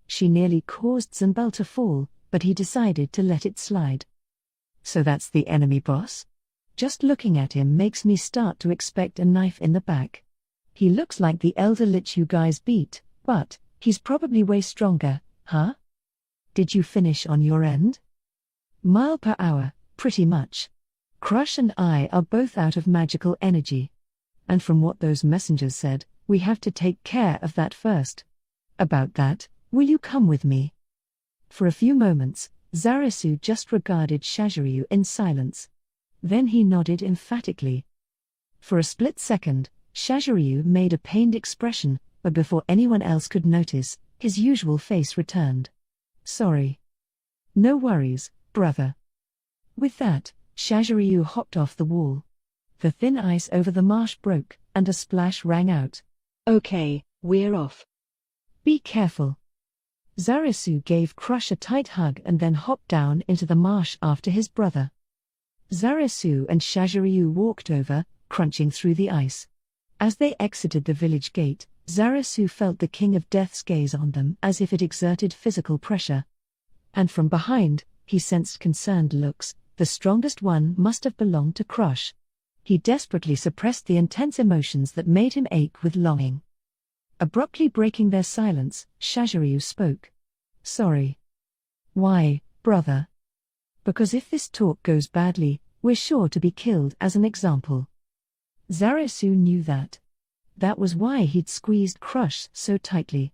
She nearly caused Zunbel to fall, but he decided to let it slide. So that's the enemy boss? Just looking at him makes me start to expect a knife in the back. He looks like the elder lich you guys beat, but he's probably way stronger, huh? Did you finish on your end? Mile per hour, pretty much. Crush and I are both out of magical energy. And from what those messengers said, we have to take care of that first. About that, will you come with me? For a few moments, Zarasu just regarded Shaziryu in silence. Then he nodded emphatically. For a split second, Shaziryu made a pained expression, but before anyone else could notice, his usual face returned. Sorry. No worries, brother. With that, Shaziryu hopped off the wall. The thin ice over the marsh broke, and a splash rang out. Okay, we're off. Be careful. Zarasu gave Crush a tight hug and then hopped down into the marsh after his brother. Zarasu and Shaziryu walked over, crunching through the ice. As they exited the village gate, Zarasu felt the King of Death's gaze on them as if it exerted physical pressure. And from behind, he sensed concerned looks. The strongest one must have belonged to Crush. He desperately suppressed the intense emotions that made him ache with longing. Abruptly breaking their silence, Shaziryu spoke. Sorry. Why, brother? Because if this talk goes badly, we're sure to be killed as an example. Zarasu knew that. That was why he'd squeezed Crush so tightly.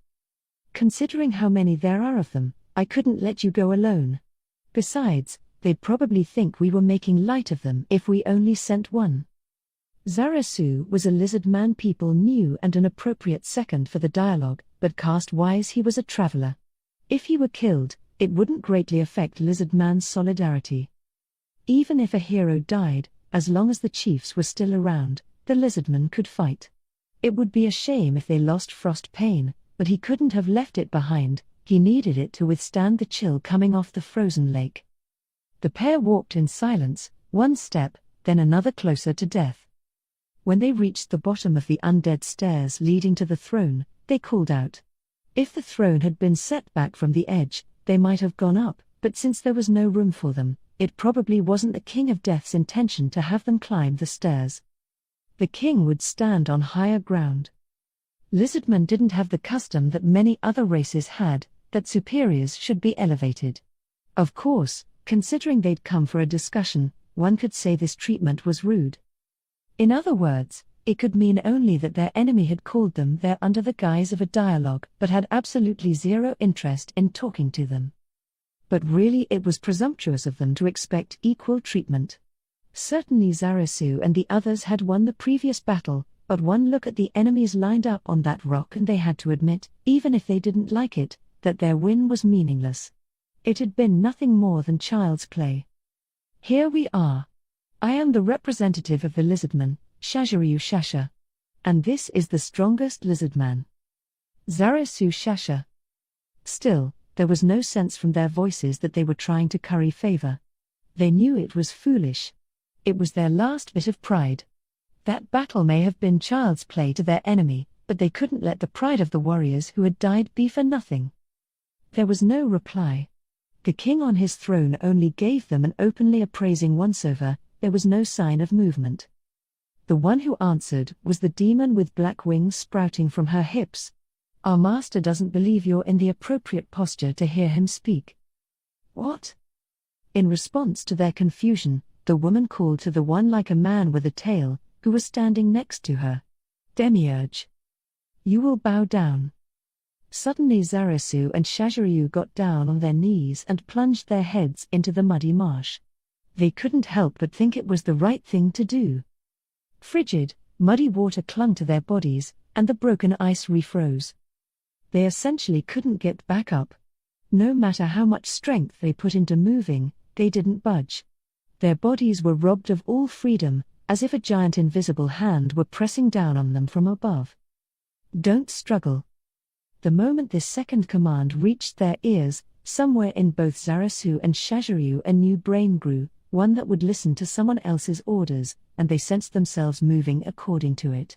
Considering how many there are of them, I couldn't let you go alone. Besides, they'd probably think we were making light of them if we only sent one. Zarasu was a Lizardman people knew and an appropriate second for the dialogue, but caste-wise he was a traveler. If he were killed, it wouldn't greatly affect Lizardman's solidarity. Even if a hero died, as long as the chiefs were still around, the Lizardman could fight. It would be a shame if they lost Frost Pain, but he couldn't have left it behind. He needed it to withstand the chill coming off the frozen lake. The pair walked in silence, one step, then another closer to death. When they reached the bottom of the undead stairs leading to the throne, they called out. If the throne had been set back from the edge, they might have gone up, but since there was no room for them, it probably wasn't the King of Death's intention to have them climb the stairs. The king would stand on higher ground. Lizardmen didn't have the custom that many other races had, that superiors should be elevated. Of course, considering they'd come for a discussion, one could say this treatment was rude. In other words, it could mean only that their enemy had called them there under the guise of a dialogue but had absolutely zero interest in talking to them. But really it was presumptuous of them to expect equal treatment. Certainly Zarasu and the others had won the previous battle, but one look at the enemies lined up on that rock and they had to admit, even if they didn't like it, that their win was meaningless. It had been nothing more than child's play. Here we are. I am the representative of the Lizardman, Shaziryu Shasha. And this is the strongest Lizardman. Zarasu Shasha. Still, there was no sense from their voices that they were trying to curry favor. They knew it was foolish. It was their last bit of pride. That battle may have been child's play to their enemy, but they couldn't let the pride of the warriors who had died be for nothing. There was no reply. The king on his throne only gave them an openly appraising once-over. There was no sign of movement. The one who answered was the demon with black wings sprouting from her hips. Our master doesn't believe you're in the appropriate posture to hear him speak. What? In response to their confusion, the woman called to the one like a man with a tail, who was standing next to her. Demiurge. You will bow down. Suddenly Zarasu and Shaziryu got down on their knees and plunged their heads into the muddy marsh. They couldn't help but think it was the right thing to do. Frigid, muddy water clung to their bodies, and the broken ice refroze. They essentially couldn't get back up. No matter how much strength they put into moving, they didn't budge. Their bodies were robbed of all freedom, as if a giant invisible hand were pressing down on them from above. Don't struggle. The moment this second command reached their ears, somewhere in both Zarasu and Shaziryu a new brain grew, one that would listen to someone else's orders, and they sensed themselves moving according to it.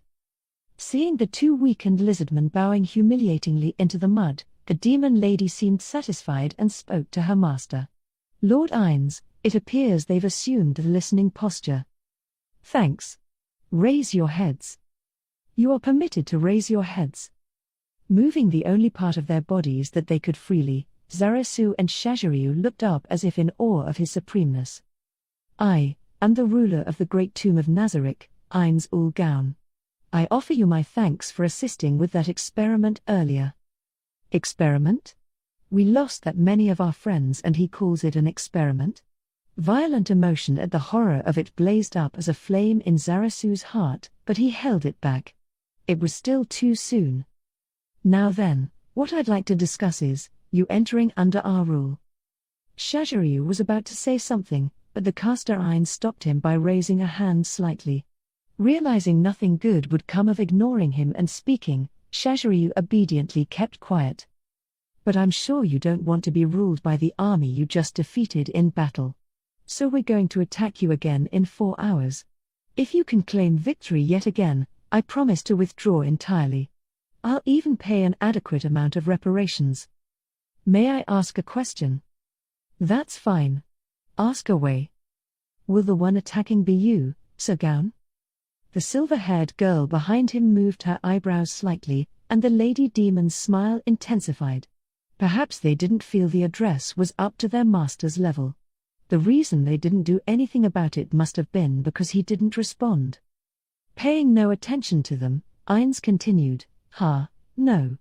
Seeing the two weakened lizardmen bowing humiliatingly into the mud, the demon lady seemed satisfied and spoke to her master. Lord Ainz, it appears they've assumed the listening posture. Thanks. Raise your heads. You are permitted to raise your heads. Moving the only part of their bodies that they could freely, Zarasu and Shaziryu looked up as if in awe of his supremeness. I am the ruler of the great tomb of Nazarick, Ainz Ooal Gown. I offer you my thanks for assisting with that experiment earlier. Experiment? We lost that many of our friends and he calls it an experiment? Violent emotion at the horror of it blazed up as a flame in Zarasu's heart, but he held it back. It was still too soon. Now then, what I'd like to discuss is, you entering under our rule. Shaziryu was about to say something, but the caster Ainz stopped him by raising a hand slightly. Realizing nothing good would come of ignoring him and speaking, Shaziryu obediently kept quiet. But I'm sure you don't want to be ruled by the army you just defeated in battle. So we're going to attack you again in 4 hours. If you can claim victory yet again, I promise to withdraw entirely. I'll even pay an adequate amount of reparations. May I ask a question? That's fine. Ask away. Will the one attacking be you, Sir Gown? The silver-haired girl behind him moved her eyebrows slightly, and the lady demon's smile intensified. Perhaps they didn't feel the address was up to their master's level. The reason they didn't do anything about it must have been because he didn't respond. Paying no attention to them, Ainz continued, no.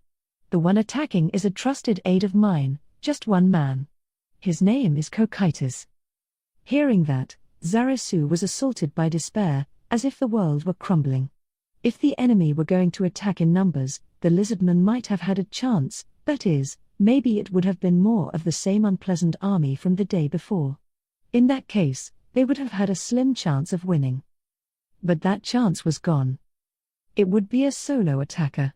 The one attacking is a trusted aide of mine, just one man. His name is Cocytus. Hearing that, Zarasu was assaulted by despair, as if the world were crumbling. If the enemy were going to attack in numbers, the lizardmen might have had a chance, that is, maybe it would have been more of the same unpleasant army from the day before. In that case, they would have had a slim chance of winning. But that chance was gone. It would be a solo attacker.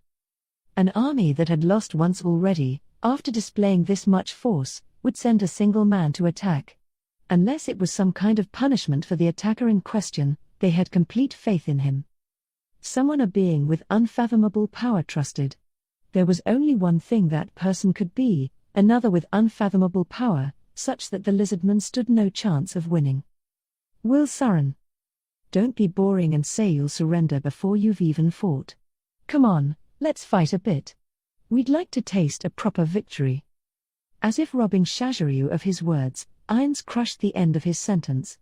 An army that had lost once already, after displaying this much force, would send a single man to attack. Unless it was some kind of punishment for the attacker in question, they had complete faith in him. Someone a being with unfathomable power trusted. There was only one thing that person could be, another with unfathomable power, such that the lizardmen stood no chance of winning. Will Surren. Don't be boring and say you'll surrender before you've even fought. Come on, let's fight a bit. We'd like to taste a proper victory. As if robbing Shaziryu of his words, Ainz crushed the end of his sentence.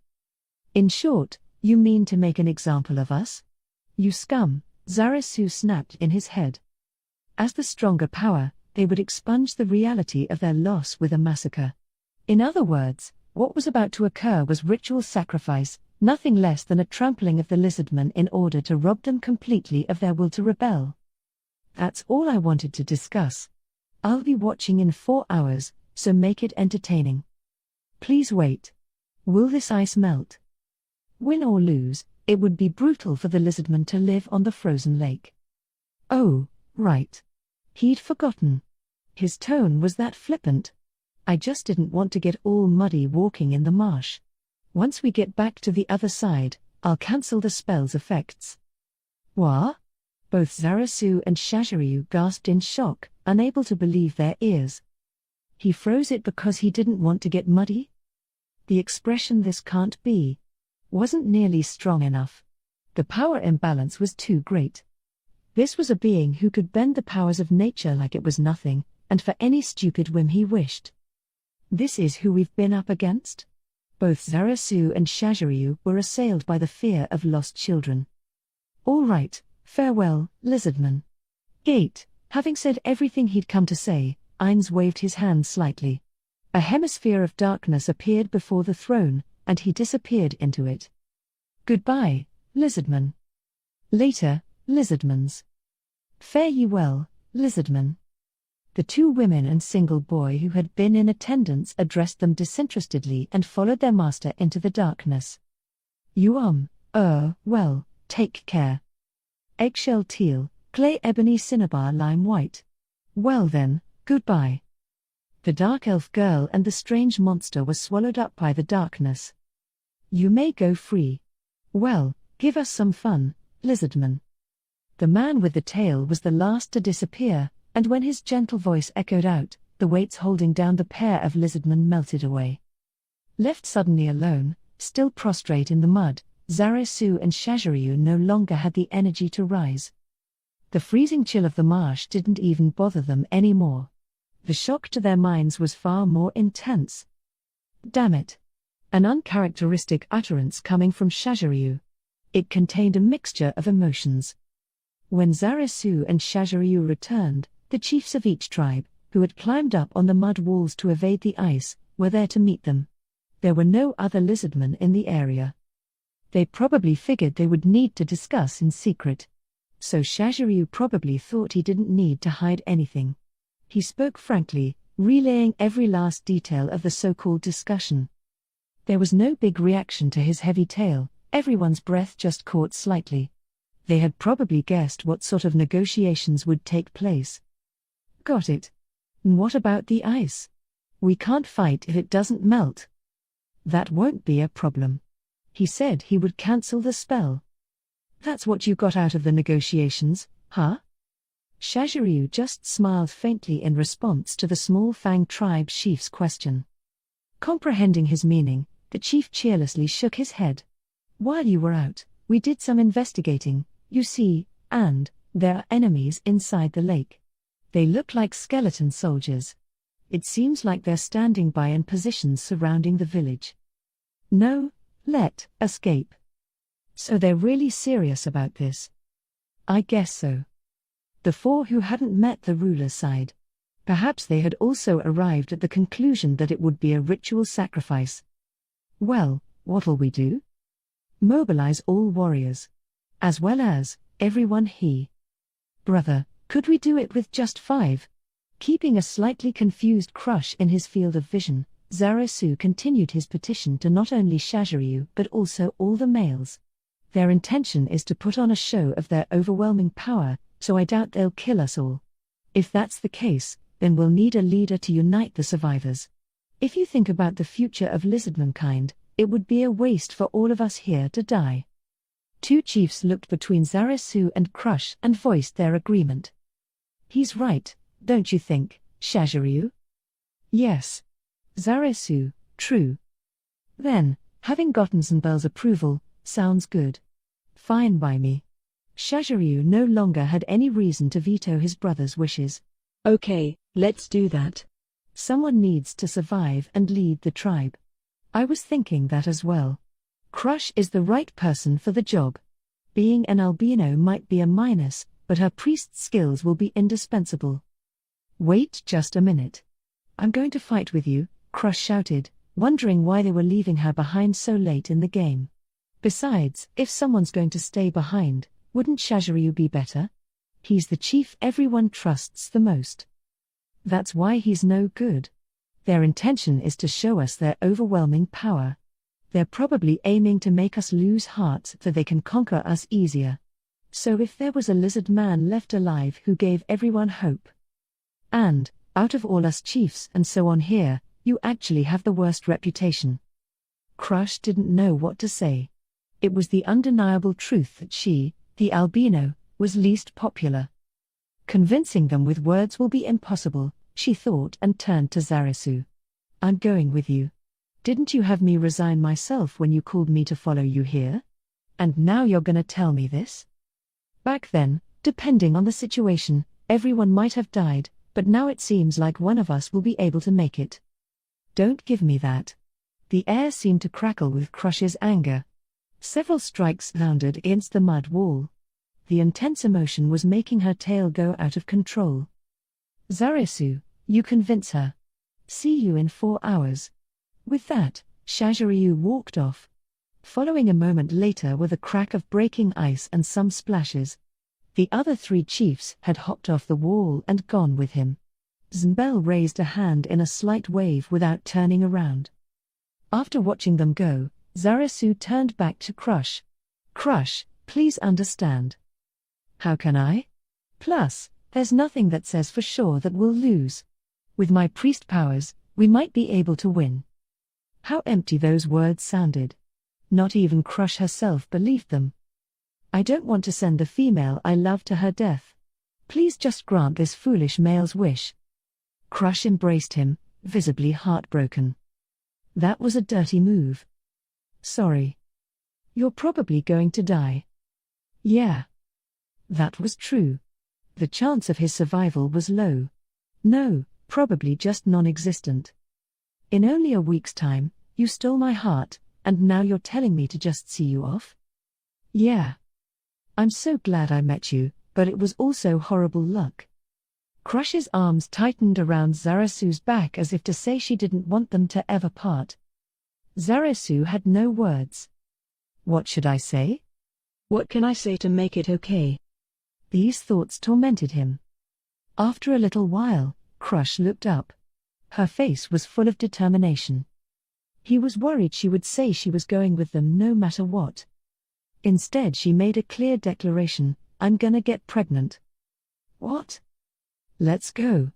In short, you mean to make an example of us? You scum, Zarasu snapped in his head. As the stronger power, they would expunge the reality of their loss with a massacre. In other words, what was about to occur was ritual sacrifice, nothing less than a trampling of the lizardmen in order to rob them completely of their will to rebel. That's all I wanted to discuss. I'll be watching in 4 hours, so make it entertaining. Please wait. Will this ice melt? Win or lose, it would be brutal for the lizardmen to live on the frozen lake. Oh, right. He'd forgotten. His tone was that flippant. I just didn't want to get all muddy walking in the marsh. Once we get back to the other side, I'll cancel the spell's effects. What? Both Zarasu and Shaziryu gasped in shock, unable to believe their ears. He froze it because he didn't want to get muddy? The expression "this can't be" wasn't nearly strong enough. The power imbalance was too great. This was a being who could bend the powers of nature like it was nothing, and for any stupid whim he wished. This is who we've been up against? Both Zarasu and Shaziryu were assailed by the fear of lost children. All right, farewell, lizardman. Gate. Having said everything he'd come to say, Ainz waved his hand slightly. A hemisphere of darkness appeared before the throne, and he disappeared into it. Goodbye, lizardman. Later, lizardmans. Fare ye well, lizardman. The two women and single boy who had been in attendance addressed them disinterestedly and followed their master into the darkness. You well, take care. Eggshell teal, clay ebony cinnabar lime white. Well then, goodbye. The dark elf girl and the strange monster were swallowed up by the darkness. You may go free. Well, give us some fun, Lizardman. The man with the tail was the last to disappear, and when his gentle voice echoed out, the weights holding down the pair of Lizardmen melted away. Left suddenly alone, still prostrate in the mud, Ainz and Shazharyu no longer had the energy to rise. The freezing chill of the marsh didn't even bother them anymore. The shock to their minds was far more intense. Damn it! An uncharacteristic utterance coming from Shazharyu. It contained a mixture of emotions. When Ainz and Shazharyu returned, the chiefs of each tribe, who had climbed up on the mud walls to evade the ice, were there to meet them. There were no other lizardmen in the area. They probably figured they would need to discuss in secret. So Shazharyu probably thought he didn't need to hide anything. He spoke frankly, relaying every last detail of the so-called discussion. There was no big reaction to his heavy tale, everyone's breath just caught slightly. They had probably guessed what sort of negotiations would take place. Got it. And what about the ice? We can't fight if it doesn't melt. That won't be a problem. He said he would cancel the spell. That's what you got out of the negotiations, huh? Shazharyu just smiled faintly in response to the Small Fang tribe chief's question. Comprehending his meaning, the chief cheerlessly shook his head. While you were out, we did some investigating, you see, and there are enemies inside the lake. They look like skeleton soldiers. It seems like they're standing by in positions surrounding the village. No, let escape. So they're really serious about this? I guess so. The four who hadn't met the ruler sighed. Perhaps they had also arrived at the conclusion that it would be a ritual sacrifice. Well, what'll we do? Mobilize all warriors. As well as everyone Brother, could we do it with just 5? Keeping a slightly confused Crush in his field of vision, Ainz continued his petition to not only Shazharyu but also all the males. Their intention is to put on a show of their overwhelming power, so I doubt they'll kill us all. If that's the case, then we'll need a leader to unite the survivors. If you think about the future of lizardmankind, it would be a waste for all of us here to die. Two chiefs looked between Ainz and Crush and voiced their agreement. He's right, don't you think, Shazharyu? Yes. Ainz, true. Then, having gotten Zanbel's approval, sounds good. Fine by me. Shazharyu no longer had any reason to veto his brother's wishes. Okay, let's do that. Someone needs to survive and lead the tribe. I was thinking that as well. Crush is the right person for the job. Being an albino might be a minus, but her priest skills will be indispensable. Wait just a minute. I'm going to fight with you, Crush shouted, wondering why they were leaving her behind so late in the game. Besides, if someone's going to stay behind, wouldn't Shazharyu be better? He's the chief everyone trusts the most. That's why he's no good. Their intention is to show us their overwhelming power. They're probably aiming to make us lose hearts so they can conquer us easier. So if there was a lizard man left alive who gave everyone hope. And, out of all us chiefs and so on here, you actually have the worst reputation. Crush didn't know what to say. It was the undeniable truth that she, the albino, was least popular. Convincing them with words will be impossible, she thought and turned to Ainz. I'm going with you. Didn't you have me resign myself when you called me to follow you here? And now you're gonna tell me this? Back then, depending on the situation, everyone might have died, but now it seems like one of us will be able to make it. Don't give me that. The air seemed to crackle with Crush's anger. Several strikes sounded against the mud wall. The intense emotion was making her tail go out of control. Ainz, you convince her. See you in 4 hours. With that, Shazharyu walked off. Following a moment later were the crack of breaking ice and some splashes. The other 3 chiefs had hopped off the wall and gone with him. Znbel raised a hand in a slight wave without turning around. After watching them go, Zarasu turned back to Crush. Crush, please understand. How can I? Plus, there's nothing that says for sure that we'll lose. With my priest powers, we might be able to win. How empty those words sounded. Not even Crush herself believed them. I don't want to send the female I love to her death. Please just grant this foolish male's wish. Crush embraced him, visibly heartbroken. That was a dirty move. Sorry. You're probably going to die. Yeah. That was true. The chance of his survival was low. No, probably just non-existent. In only a week's time, you stole my heart, and now you're telling me to just see you off? Yeah. I'm so glad I met you, but it was also horrible luck. Crush's arms tightened around Zarasu's back as if to say she didn't want them to ever part. Zarasu had no words. What should I say? What can I say to make it okay? These thoughts tormented him. After a little while, Crush looked up. Her face was full of determination. He was worried she would say she was going with them no matter what. Instead she made a clear declaration, I'm gonna get pregnant. What? Let's go.